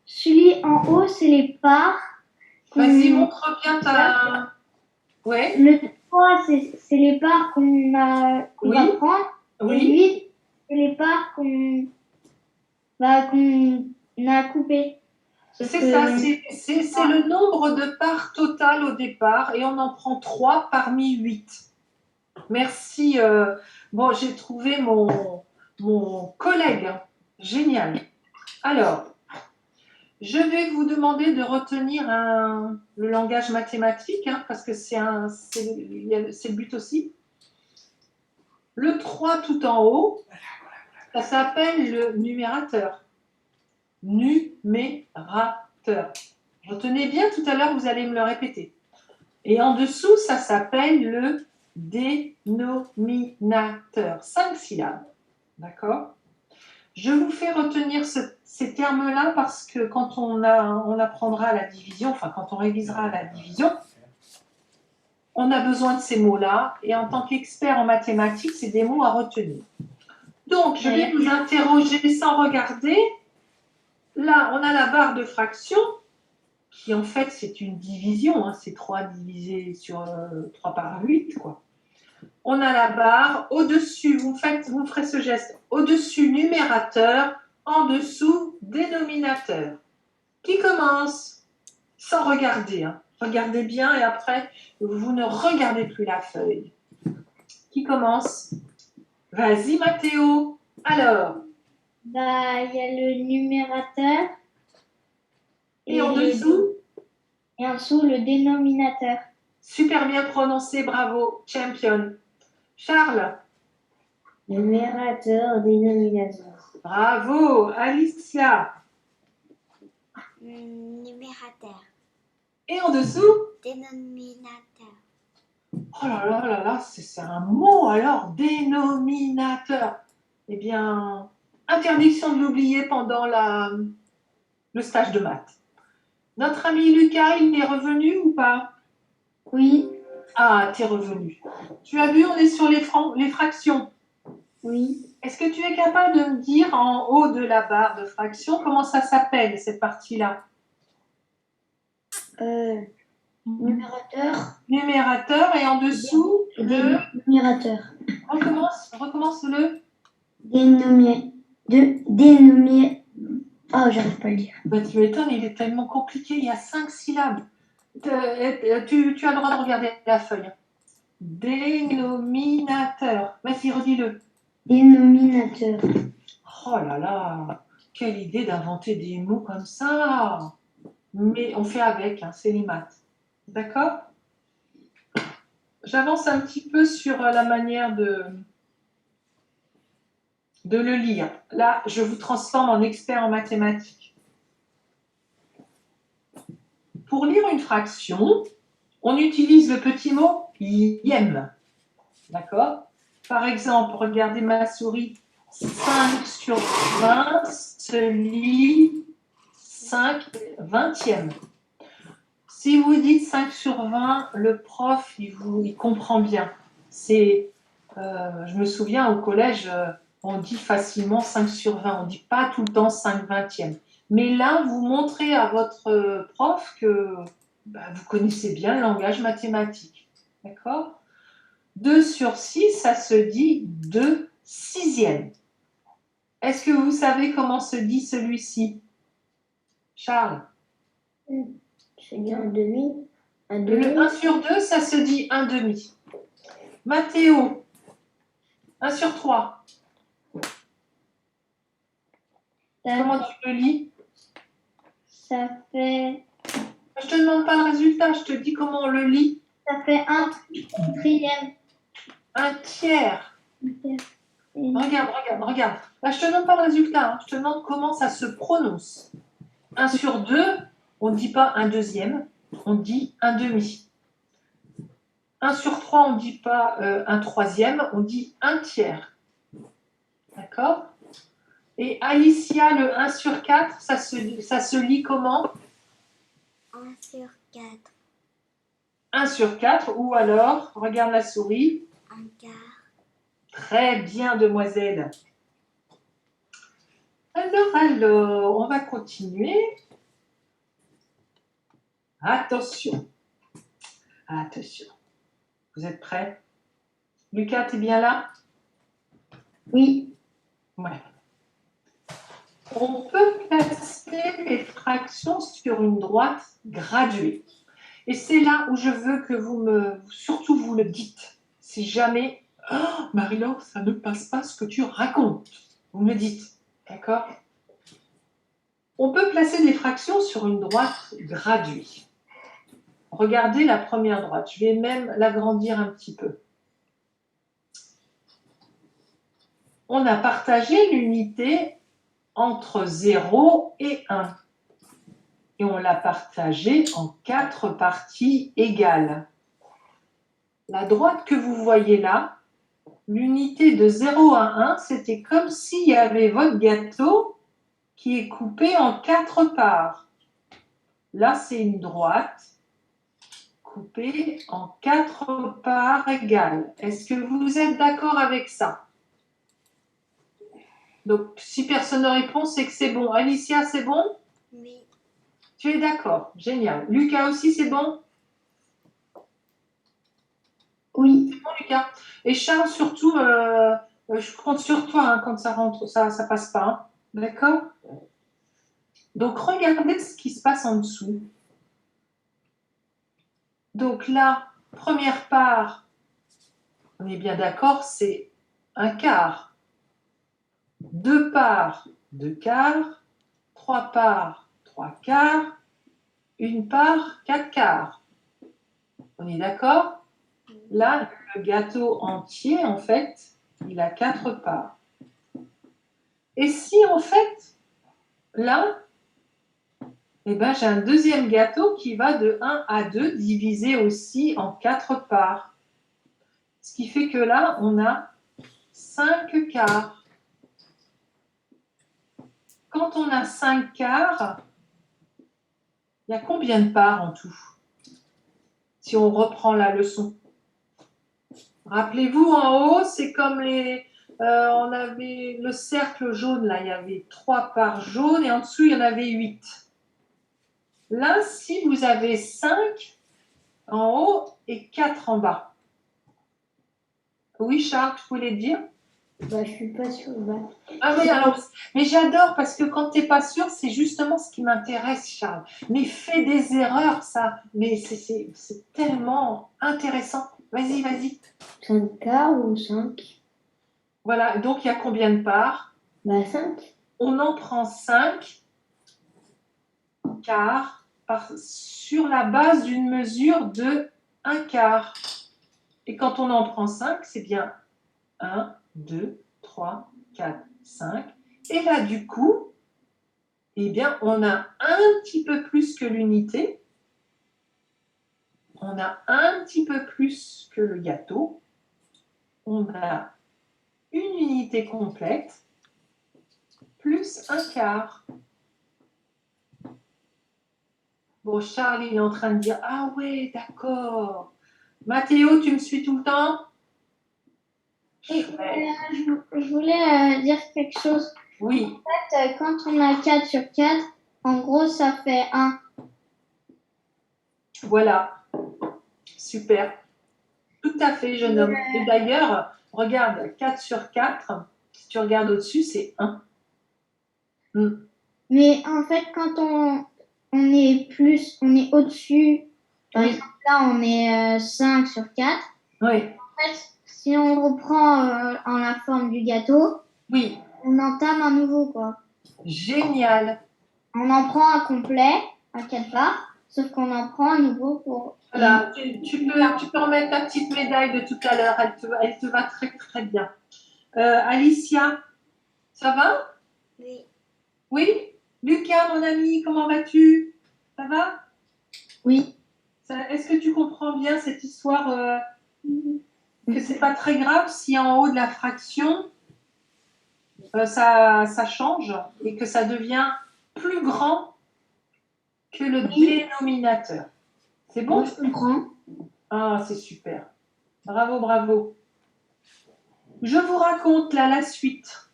celui en haut, c'est les parts. Vas-y, montre bien ta... Ouais, Le 3, c'est les parts qu'on va prendre. Et oui. 8, c'est les parts qu'on a coupées. C'est ça, c'est le nombre de parts totales au départ et on en prend 3 parmi 8. Merci. Bon, j'ai trouvé mon collègue. Génial. Alors, je vais vous demander de retenir le langage mathématique, hein, parce que c'est le but aussi. Le 3 tout en haut, ça s'appelle le numérateur. Numérateur. Retenez bien, tout à l'heure, vous allez me le répéter. Et en dessous, ça s'appelle le dénominateur. 5 syllabes. D'accord? Je vous fais retenir ces termes-là parce que quand on apprendra la division, enfin quand on révisera la division, on a besoin de ces mots-là. Et en tant qu'expert en mathématiques, c'est des mots à retenir. Donc, je vais vous interroger sans regarder. Là, on a la barre de fraction, qui en fait, c'est une division. Hein, c'est 3 divisé sur 3 par 8, quoi. On a la barre. Au-dessus, vous ferez ce geste. Au-dessus, numérateur. En dessous, dénominateur. Qui commence? Sans regarder. Hein. Regardez bien et après, vous ne regardez plus la feuille. Qui commence? Vas-y, Mathéo. Alors. Il y a le numérateur. Et en dessous? Et en dessous, le dénominateur. Super bien prononcé, bravo, champion. Charles? Numérateur, dénominateur. Bravo, Alicia. Numérateur. Et en dessous? Dénominateur. Oh là là, c'est un mot alors, dénominateur. Eh bien, interdiction de l'oublier pendant le stage de maths. Notre ami Lucas, il est revenu ou pas? Oui. Ah, t'es revenu. Tu as vu, on est sur les fractions. Oui. Est-ce que tu es capable de me dire en haut de la barre de fraction comment ça s'appelle, cette partie-là? Numérateur. Numérateur et en dessous, le... Numérateur. Recommence le... Oh, j'arrive pas à le dire. Bah, tu m'étonnes, il est tellement compliqué, il y a 5 syllabes. Tu as le droit de regarder la feuille. Dénominateur. Vas-y, redis-le. Dénominateur. Oh là là, quelle idée d'inventer des mots comme ça. Mais on fait avec, hein, c'est les maths. D'accord? J'avance un petit peu sur la manière de le lire. Là, je vous transforme en expert en mathématiques. Pour lire une fraction, on utilise le petit mot yem. D'accord? Par exemple, regardez ma souris, 5 sur 20 se lit 5 vingtièmes. Si vous dites 5 sur 20, le prof, il comprend bien. Je me souviens au collège, on dit facilement 5 sur 20, on ne dit pas tout le temps 5 vingtièmes. Mais là, vous montrez à votre prof que vous connaissez bien le langage mathématique. D'accord? 2 sur 6, ça se dit 2 sixièmes. Est-ce que vous savez comment se dit celui-ci? Charles? Je dis un demi. Le 1 sur 2, ça se dit 1 demi. Mathéo? 1 sur 3. Comment tu le lis? Ça fait... Je te demande pas le résultat, je te dis comment on le lit. Ça fait un quatrième. Un tiers. Regarde. Là, je te demande pas le résultat, hein. Je te demande comment ça se prononce. 1 sur 2, on ne dit pas un deuxième, on dit un demi. 1 sur 3, on ne dit pas un troisième, on dit un tiers. D'accord? Et Alicia, le 1 sur 4, ça se lit comment? 1 sur 4. 1 sur 4, ou alors, regarde la souris. 1 quart. Très bien, demoiselle. Alors, on va continuer. Attention. Vous êtes prêts? Lucas, t'es bien là? Oui. Ouais. On peut placer les fractions sur une droite graduée. Et c'est là où je veux que surtout vous le dites. Si jamais, oh, Marie-Laure, ça ne passe pas ce que tu racontes. Vous me le dites, d'accord? On peut placer des fractions sur une droite graduée. Regardez la première droite. Je vais même l'agrandir un petit peu. On a partagé l'unité entre 0 et 1. Et on l'a partagée en 4 parties égales. La droite que vous voyez là, l'unité de 0 à 1, c'était comme s'il y avait votre gâteau qui est coupé en 4 parts. Là, c'est une droite coupée en 4 parts égales. Est-ce que vous êtes d'accord avec ça? Donc, si personne ne répond, c'est que c'est bon. Alicia, c'est bon? Oui. Tu es d'accord? Génial. Lucas aussi, c'est bon? Oui. C'est bon, Lucas. Et Charles, surtout, je compte sur toi hein, quand ça rentre, ça passe pas. Hein. D'accord? Donc, regardez ce qui se passe en dessous. Donc là, première part, on est bien d'accord, c'est un quart. 2 parts, 2 quarts. 3 parts, 3 quarts. 1 part, 4 quarts. On est d'accord? Là, le gâteau entier, en fait, il a 4 parts. Et si, en fait, là, eh ben, j'ai un deuxième gâteau qui va de 1 à 2, divisé aussi en 4 parts. Ce qui fait que là, on a 5 quarts. Quand on a 5 quarts, il y a combien de parts en tout? Si on reprend la leçon. Rappelez-vous, en haut, c'est comme on avait le cercle jaune, là, il y avait 3 parts jaunes et en dessous, il y en avait 8. Là, si vous avez 5 en haut et 4 en bas. Oui, Charles, tu voulais dire? Bah, je suis pas sûre. Bah. Ah oui, alors, mais j'adore parce que quand tu n'es pas sûr, c'est justement ce qui m'intéresse, Charles. Mais fais des erreurs, ça. Mais c'est tellement intéressant. Vas-y. 5 quarts ou 5? Voilà, donc il y a combien de parts? Bah, 5. On en prend 5 quarts sur la base d'une mesure de 1 quart. Et quand on en prend 5, c'est bien 1, 2, 3, 4, 5. Et là, du coup, eh bien, on a un petit peu plus que l'unité. On a un petit peu plus que le gâteau. On a une unité complète plus 1 quart. Bon, Charles, il est en train de dire « Ah ouais, d'accord. » Mathéo, tu me suis tout le temps? Je voulais dire quelque chose. Oui. En fait, quand on a 4 sur 4, en gros, ça fait 1. Voilà. Super. Tout à fait, jeune homme. Et d'ailleurs, regarde, 4 sur 4, si tu regardes au-dessus, c'est 1. Mais en fait, quand on est au-dessus, par exemple, là, on est 5 sur 4. Oui. En fait, si on reprend en la forme du gâteau, Oui. on entame un nouveau, quoi. Génial. On en prend un complet, à 4 parts, sauf qu'on en prend un nouveau pour... Voilà, tu peux remettre ta petite médaille de tout à l'heure, elle te va très très bien. Alicia, ça va? Oui. Oui? Lucas, mon ami, comment vas-tu? Ça va? Oui. Est-ce que tu comprends bien cette histoire que c'est pas très grave si en haut de la fraction, ça change et que ça devient plus grand que le dénominateur. C'est bon? Moi, je comprends. Ah, c'est super. Bravo, bravo. Je vous raconte là la suite.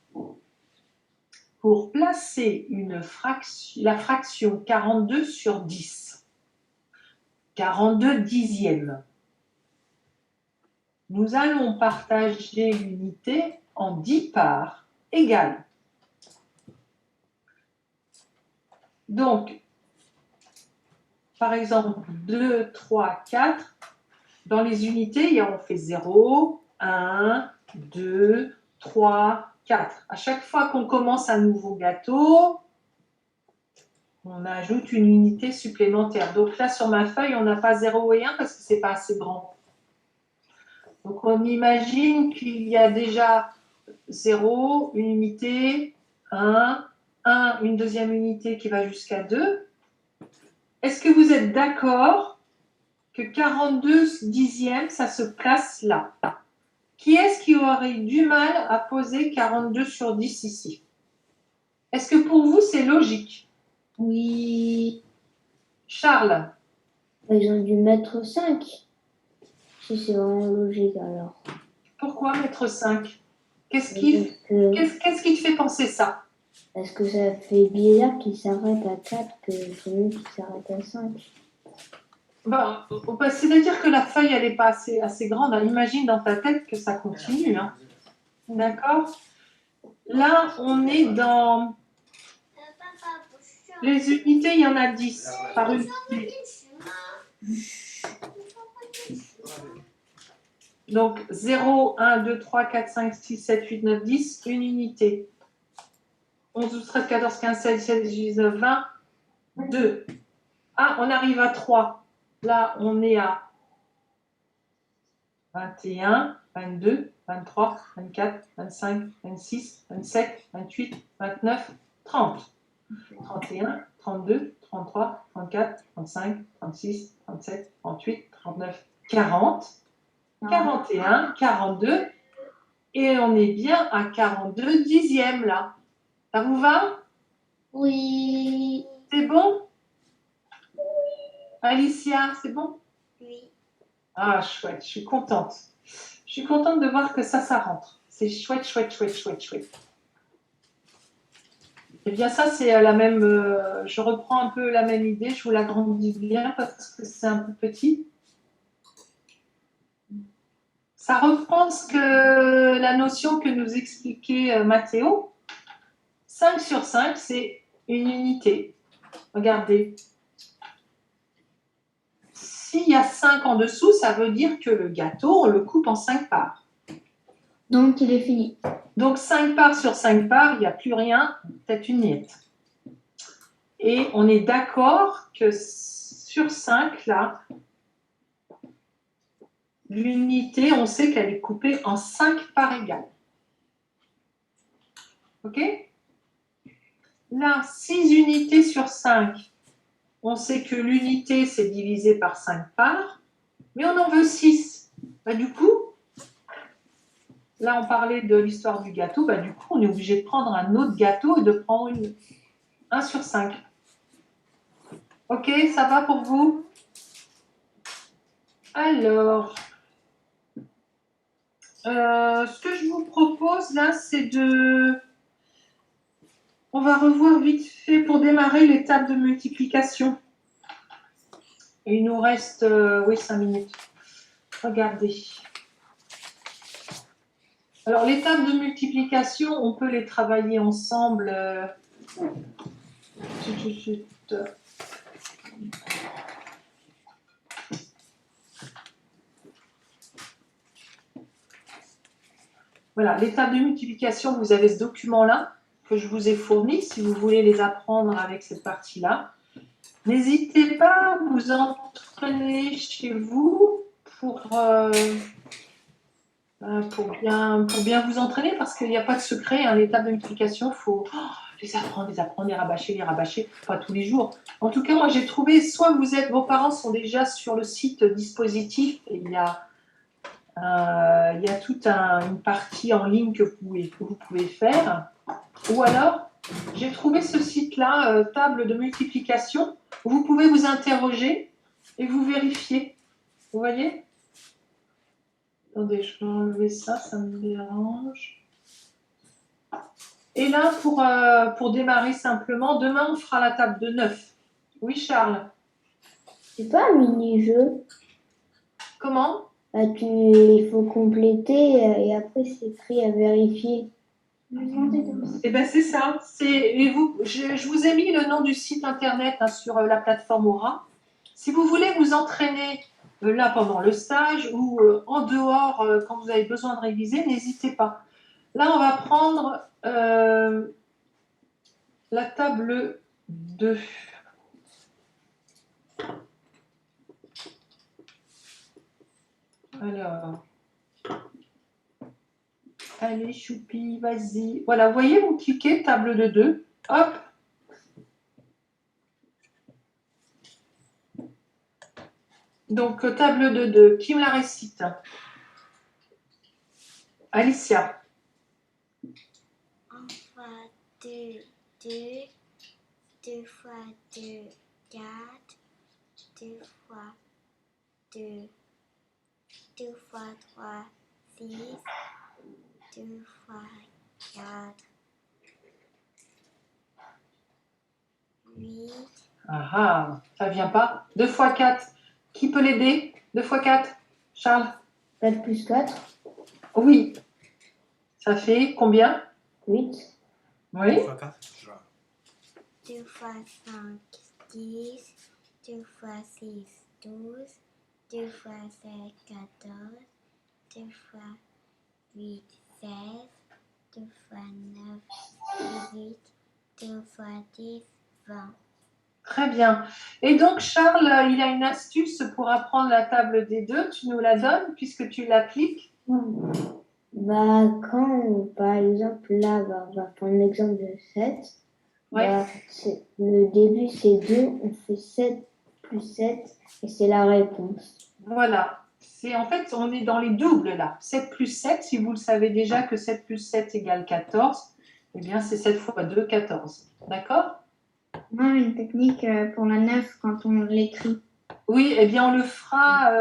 Pour placer la fraction 42 sur 10, 42 dixièmes, nous allons partager l'unité en 10 parts égales. Donc, par exemple, 2, 3, 4, dans les unités, on fait 0, 1, 2, 3, 4. À chaque fois qu'on commence un nouveau gâteau, on ajoute une unité supplémentaire. Donc là, sur ma feuille, on n'a pas 0 et 1 parce que ce n'est pas assez grand. Donc on imagine qu'il y a déjà 0, une unité, 1, une deuxième unité qui va jusqu'à 2. Est-ce que vous êtes d'accord que 42 dixièmes, ça se place là? Qui est-ce qui aurait du mal à poser 42 sur 10 ici? Est-ce que pour vous, c'est logique? Oui. Charles? Ils ont dû mettre 5. Si c'est vraiment logique alors. Pourquoi mettre 5? Qu'est-ce qui te fait penser ça? Parce que ça fait bizarre qu'il s'arrête à 4 que celui qui s'arrête à 5. C'est-à-dire que la feuille, elle n'est pas assez grande. Imagine dans ta tête que ça continue. Hein. D'accord? Là, on est dans les unités, il y en a 10 par unité. Donc, 0, 1, 2, 3, 4, 5, 6, 7, 8, 9, 10, une unité. 11, 12, 13, 14, 15, 16, 17, 18, 19, 20, 2. Ah, on arrive à 3. Là, on est à 21, 22, 23, 24, 25, 26, 27, 28, 29, 30. 31, 32, 33, 34, 35, 36, 37, 38, 39, 40, 41, 42. Et on est bien à 42 dixièmes là. Ça vous va? Oui. C'est bon? Alicia, c'est bon? Oui. Ah, chouette, je suis contente. Je suis contente de voir que ça rentre. C'est chouette, chouette, chouette, chouette, chouette. Eh bien, ça, c'est la même... je reprends un peu la même idée. Je vous l'agrandis bien parce que c'est un peu petit. Ça reprend la notion que nous expliquait Mathéo. 5 sur 5, c'est une unité. Regardez. S'il y a 5 en dessous, ça veut dire que le gâteau, on le coupe en 5 parts. Donc, il est fini. Donc, 5 parts sur 5 parts, il n'y a plus rien, peut-être une miette. Et on est d'accord que sur 5, là, l'unité, on sait qu'elle est coupée en 5 parts égales. OK? Là, 6 unités sur 5, on sait que l'unité, c'est divisé par 5 parts, mais on en veut 6. Du coup, là, on parlait de l'histoire du gâteau, du coup, on est obligé de prendre un autre gâteau et de prendre 1 sur 5. OK, ça va pour vous? Alors, ce que je vous propose là, c'est de... On va revoir vite fait pour démarrer l'étape de multiplication. Et il nous reste, 5 minutes. Regardez. Alors, l'étape de multiplication, on peut les travailler ensemble. Voilà, l'étape de multiplication, vous avez ce document-là que je vous ai fourni, si vous voulez les apprendre avec cette partie-là. N'hésitez pas à vous entraîner chez vous pour pour bien vous entraîner, parce qu'il n'y a pas de secret, hein, les tables de multiplication, il faut les apprendre, les rabâcher, pas tous les jours. En tout cas, moi j'ai trouvé, soit vos parents sont déjà sur le site dispositif, et il y a toute une partie en ligne que vous pouvez faire, ou alors j'ai trouvé ce site-là, table de multiplication, où vous pouvez vous interroger et vous vérifier. Vous voyez? Attendez, je vais enlever ça, ça me dérange. Et là, pour démarrer simplement, demain, on fera la table de 9. Oui, Charles? C'est pas un mini-jeu. Comment? Il faut compléter et après c'est écrit à vérifier. Eh ben, c'est ça. Je vous ai mis le nom du site internet, hein, sur la plateforme Aura. Si vous voulez vous entraîner là pendant le stage ou en dehors quand vous avez besoin de réviser, n'hésitez pas. Là, on va prendre la table 2. Alors, allez, choupi, vas-y. Voilà, vous voyez, vous cliquez, table de 2. Hop. Donc, table de 2. Qui me la récite? Alicia. 1 fois 2, 2. 2 fois 2, 4. 2 fois 2. 2 fois 3, 6. 2 fois 4, 8. Ah ah, ça vient pas. 2 fois 4. Qui peut l'aider? 2 fois 4. Charles? 4 plus 4, Oui. Ça fait combien? 8. Oui. 2 fois 4, 2 fois 5, 10. 2 fois 6, 12. 2 fois 7, 14. 2 fois 8, 16. 2 fois 9, 18. 2 fois 10, 20. Très bien. Et donc, Charles, il a une astuce pour apprendre la table des 2. Tu nous la donnes puisque tu l'appliques. Bah, par exemple, là, on va prendre l'exemple de 7. Ouais. Bah, le début, c'est 2, on fait 7 plus 7 et c'est la réponse. Voilà. En fait, on est dans les doubles là. 7 plus 7, si vous le savez déjà que 7 plus 7 égale 14, eh bien, c'est 7 fois 2, 14. D'accord? On a une technique pour la 9 quand on l'écrit. Oui, eh bien, on le fera.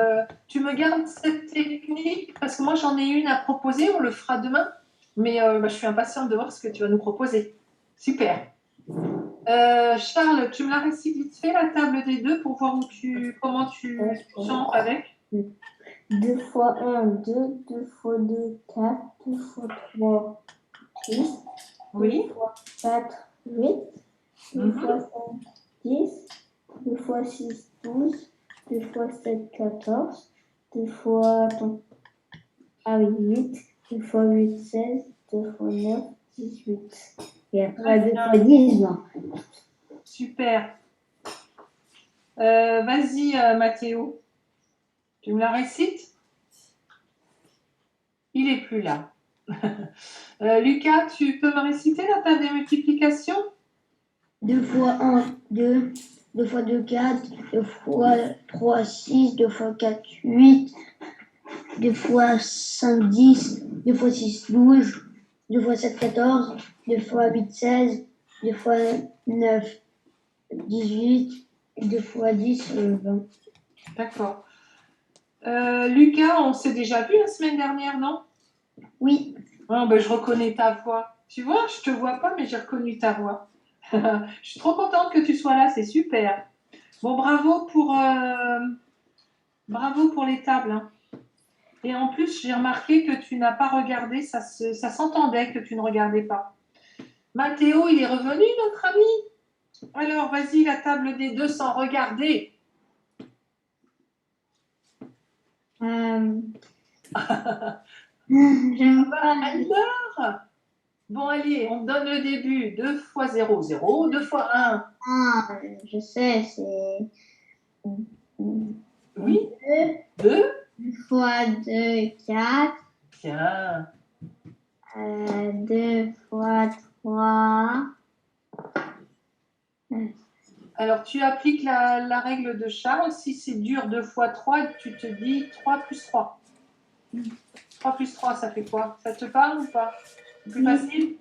Tu me gardes cette technique parce que moi, j'en ai une à proposer. On le fera demain. Mais je suis impatiente de voir ce que tu vas nous proposer. Super. Charles, tu me la récites vite fait, la table des 2, pour voir comment tu sens avec. 2 fois 1, 2, 2 fois 2, 4, 2 fois 3, 6, Oui. 2 fois 4, 8, 2 fois 5, 10, 2 fois 6, 12, 2 fois 7, 14, 2 fois 8, 2 fois 8, 16, 2 fois 9, 18. Et après, 2 fois 10, 20. Super. Vas-y, Mathéo. Tu me la récites? Il est plus là. Lucas, tu peux me réciter la table des multiplications? 2 fois 1, 2. 2 fois 2, 4. 2 fois 3, 6. 2 fois 4, 8. 2 fois 5, 10. 2 fois 6, 12. 2 fois 7, 14. 2 fois 8, 16. 2 fois 9, 18. 2 fois 10, 20. D'accord. Lucas, on s'est déjà vu la semaine dernière, non? Oui. Oh, ben, je reconnais ta voix. Tu vois, je te vois pas, mais j'ai reconnu ta voix. Je suis trop contente que tu sois là, c'est super. Bon, bravo pour les tables, hein. Et en plus, j'ai remarqué que tu n'as pas regardé, ça s'entendait que tu ne regardais pas. Mathéo, il est revenu, notre ami? Alors, vas-y, la table des 2 sans regarder. J'aime pas. Alors, bon, allez, on donne le début. 2 fois 0, 0. 2 fois 1. Ah, je sais, c'est Oui. 2. 2. 2 fois 2, 4. Bien. 2 fois 3. Alors, tu appliques la règle de Charles. Si c'est dur 2 fois 3, tu te dis 3 plus 3. 3 plus 3, ça fait quoi? Ça te parle ou pas? C'est plus facile?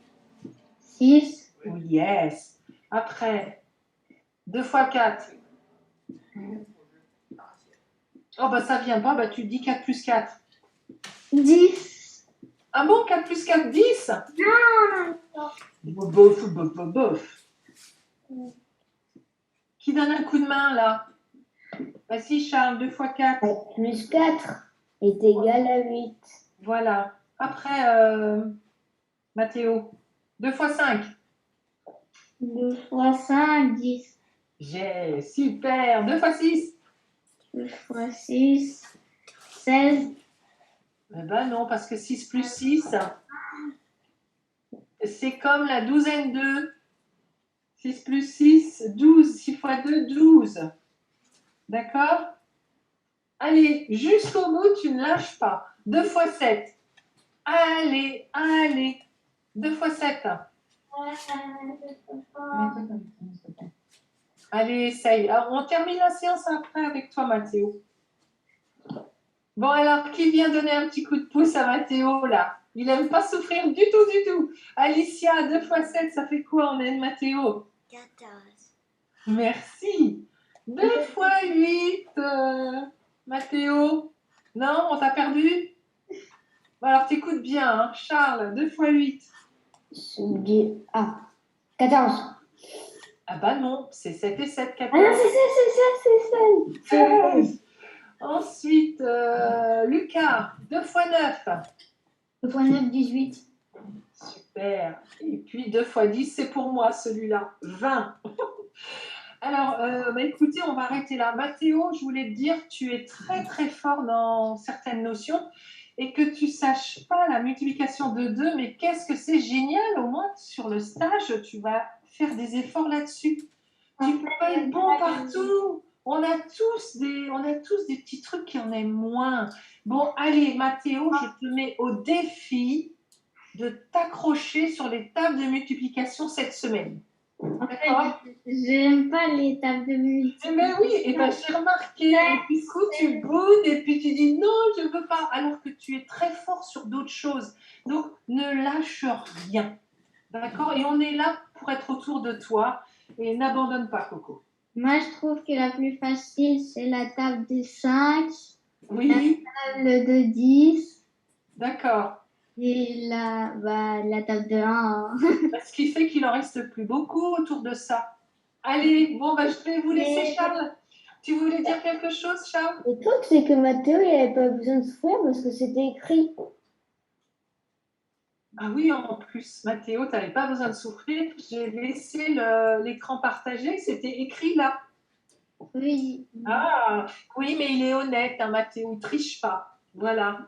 6. Oh, yes. Après, 2 fois 4. Oh, bah ça vient pas. Bah, tu dis 4 plus 4. 10. Ah bon, 4 plus 4, 10? Non. Bof, bof, bof, bof. Qui donne un coup de main, là? Vas-y, Charles, 2 fois 4. 4 plus 4 est égal à 8. Voilà. Après, Mathéo, 2 fois 5. 2 fois 5, 10. J'ai, super. 2 fois 6. 2 fois 6, 16. Eh ben non, parce que 6 plus 6, c'est comme la douzaine de 6 plus 6, 12. 6 fois 2, 12. D'accord? Allez, jusqu'au bout, tu ne lâches pas. 2 fois 7. Allez, allez. 2 fois 7. Allez, essaye. Alors, on termine la séance après avec toi, Mathéo. Bon, alors, qui vient donner un petit coup de pouce à Mathéo, là? Il n'aime pas souffrir du tout, du tout. Alicia, 2 fois 7, ça fait quoi en aide, Mathéo? 14. Merci. 2 fois 8, Mathéo. Non, on t'a perdu? Bon, alors, t'écoutes bien, hein. Charles, 2 fois 8. Ah, 14. Ah bah non, c'est 7 et 7, Ah non, 14. c'est ça. Ensuite, Lucas, 2 fois 9. 2 fois 9, 18. Super. Et puis 2 fois 10, c'est pour moi celui-là. 20. Alors, bah, écoutez, on va arrêter là. Mathéo, je voulais te dire, tu es très très fort dans certaines notions et que tu saches pas la multiplication de 2, mais qu'est-ce que c'est génial. Au moins, sur le stage, tu vas faire des efforts là-dessus. Tu peux pas être bon partout. On a tous des petits trucs qui en aiment moins. Bon, allez, Mathéo, je te mets au défi de t'accrocher sur les tables de multiplication cette semaine. D'accord? J'aime pas les tables de Eh multiplication. ben oui, et ben j'ai remarqué. Et du coup, tu boudes et puis tu dis non, je ne veux pas, alors que tu es très fort sur d'autres choses. Donc, ne lâche rien. D'accord? Et on est là pour être autour de toi. Et n'abandonne pas, Coco. Moi, je trouve que la plus facile, c'est la table de 5, Oui, table de 10 d'accord. et la table de 1. Ce qui fait qu'il en reste plus beaucoup autour de ça. Allez, bon, bah, je vais vous laisser, Charles. Tu voulais dire quelque chose, Charles? Le truc, c'est que Mathéo, il n'avait pas besoin de souffrir parce que c'était écrit. Ah oui, en plus, Mathéo, tu n'avais pas besoin de souffrir. J'ai laissé l'écran partagé, c'était écrit là. Oui. Ah, oui, mais il est honnête, hein, Mathéo, il triche pas. Voilà.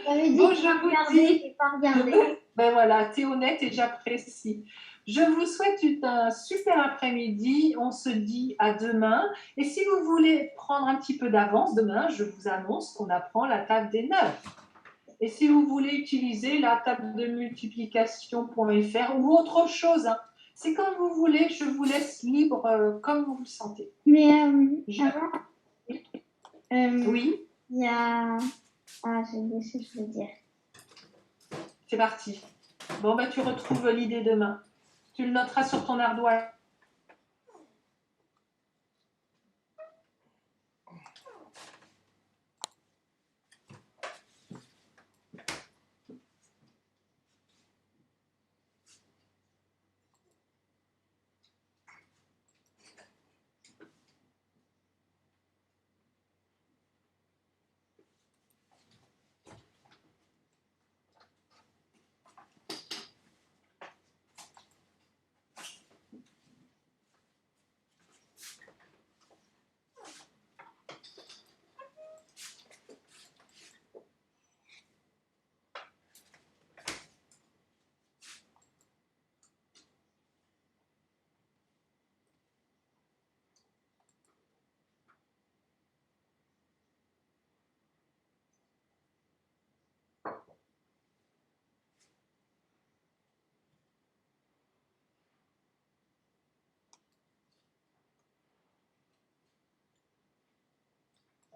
J'avais dit Bon, que je je vous regardais, dis, j'ai pas regardé. ben voilà, tu es honnête et j'apprécie. Je vous souhaite un super après-midi. On se dit à demain. Et si vous voulez prendre un petit peu d'avance, demain, je vous annonce qu'on apprend la table des 9. Et si vous voulez utiliser la table de multiplication.fr ou autre chose, hein, c'est comme vous voulez, je vous laisse libre comme vous le sentez. Mais Je- Oui, il y a... Ah, j'ai oublié ce que je veux dire. c'est parti. Bon, bah, tu retrouves l'idée demain. Tu le noteras sur ton ardoise.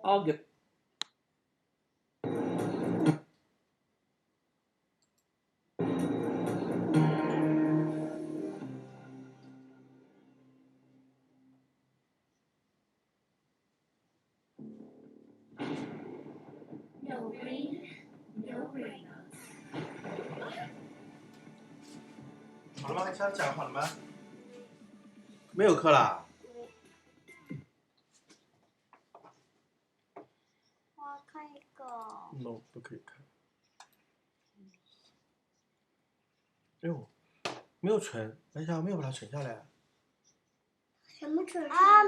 August. 好了吗？现在讲好了吗？没有课啦。我看一个。No， 不可以看。哎呦，没有存，等一下没有把它存下来。什么存啊？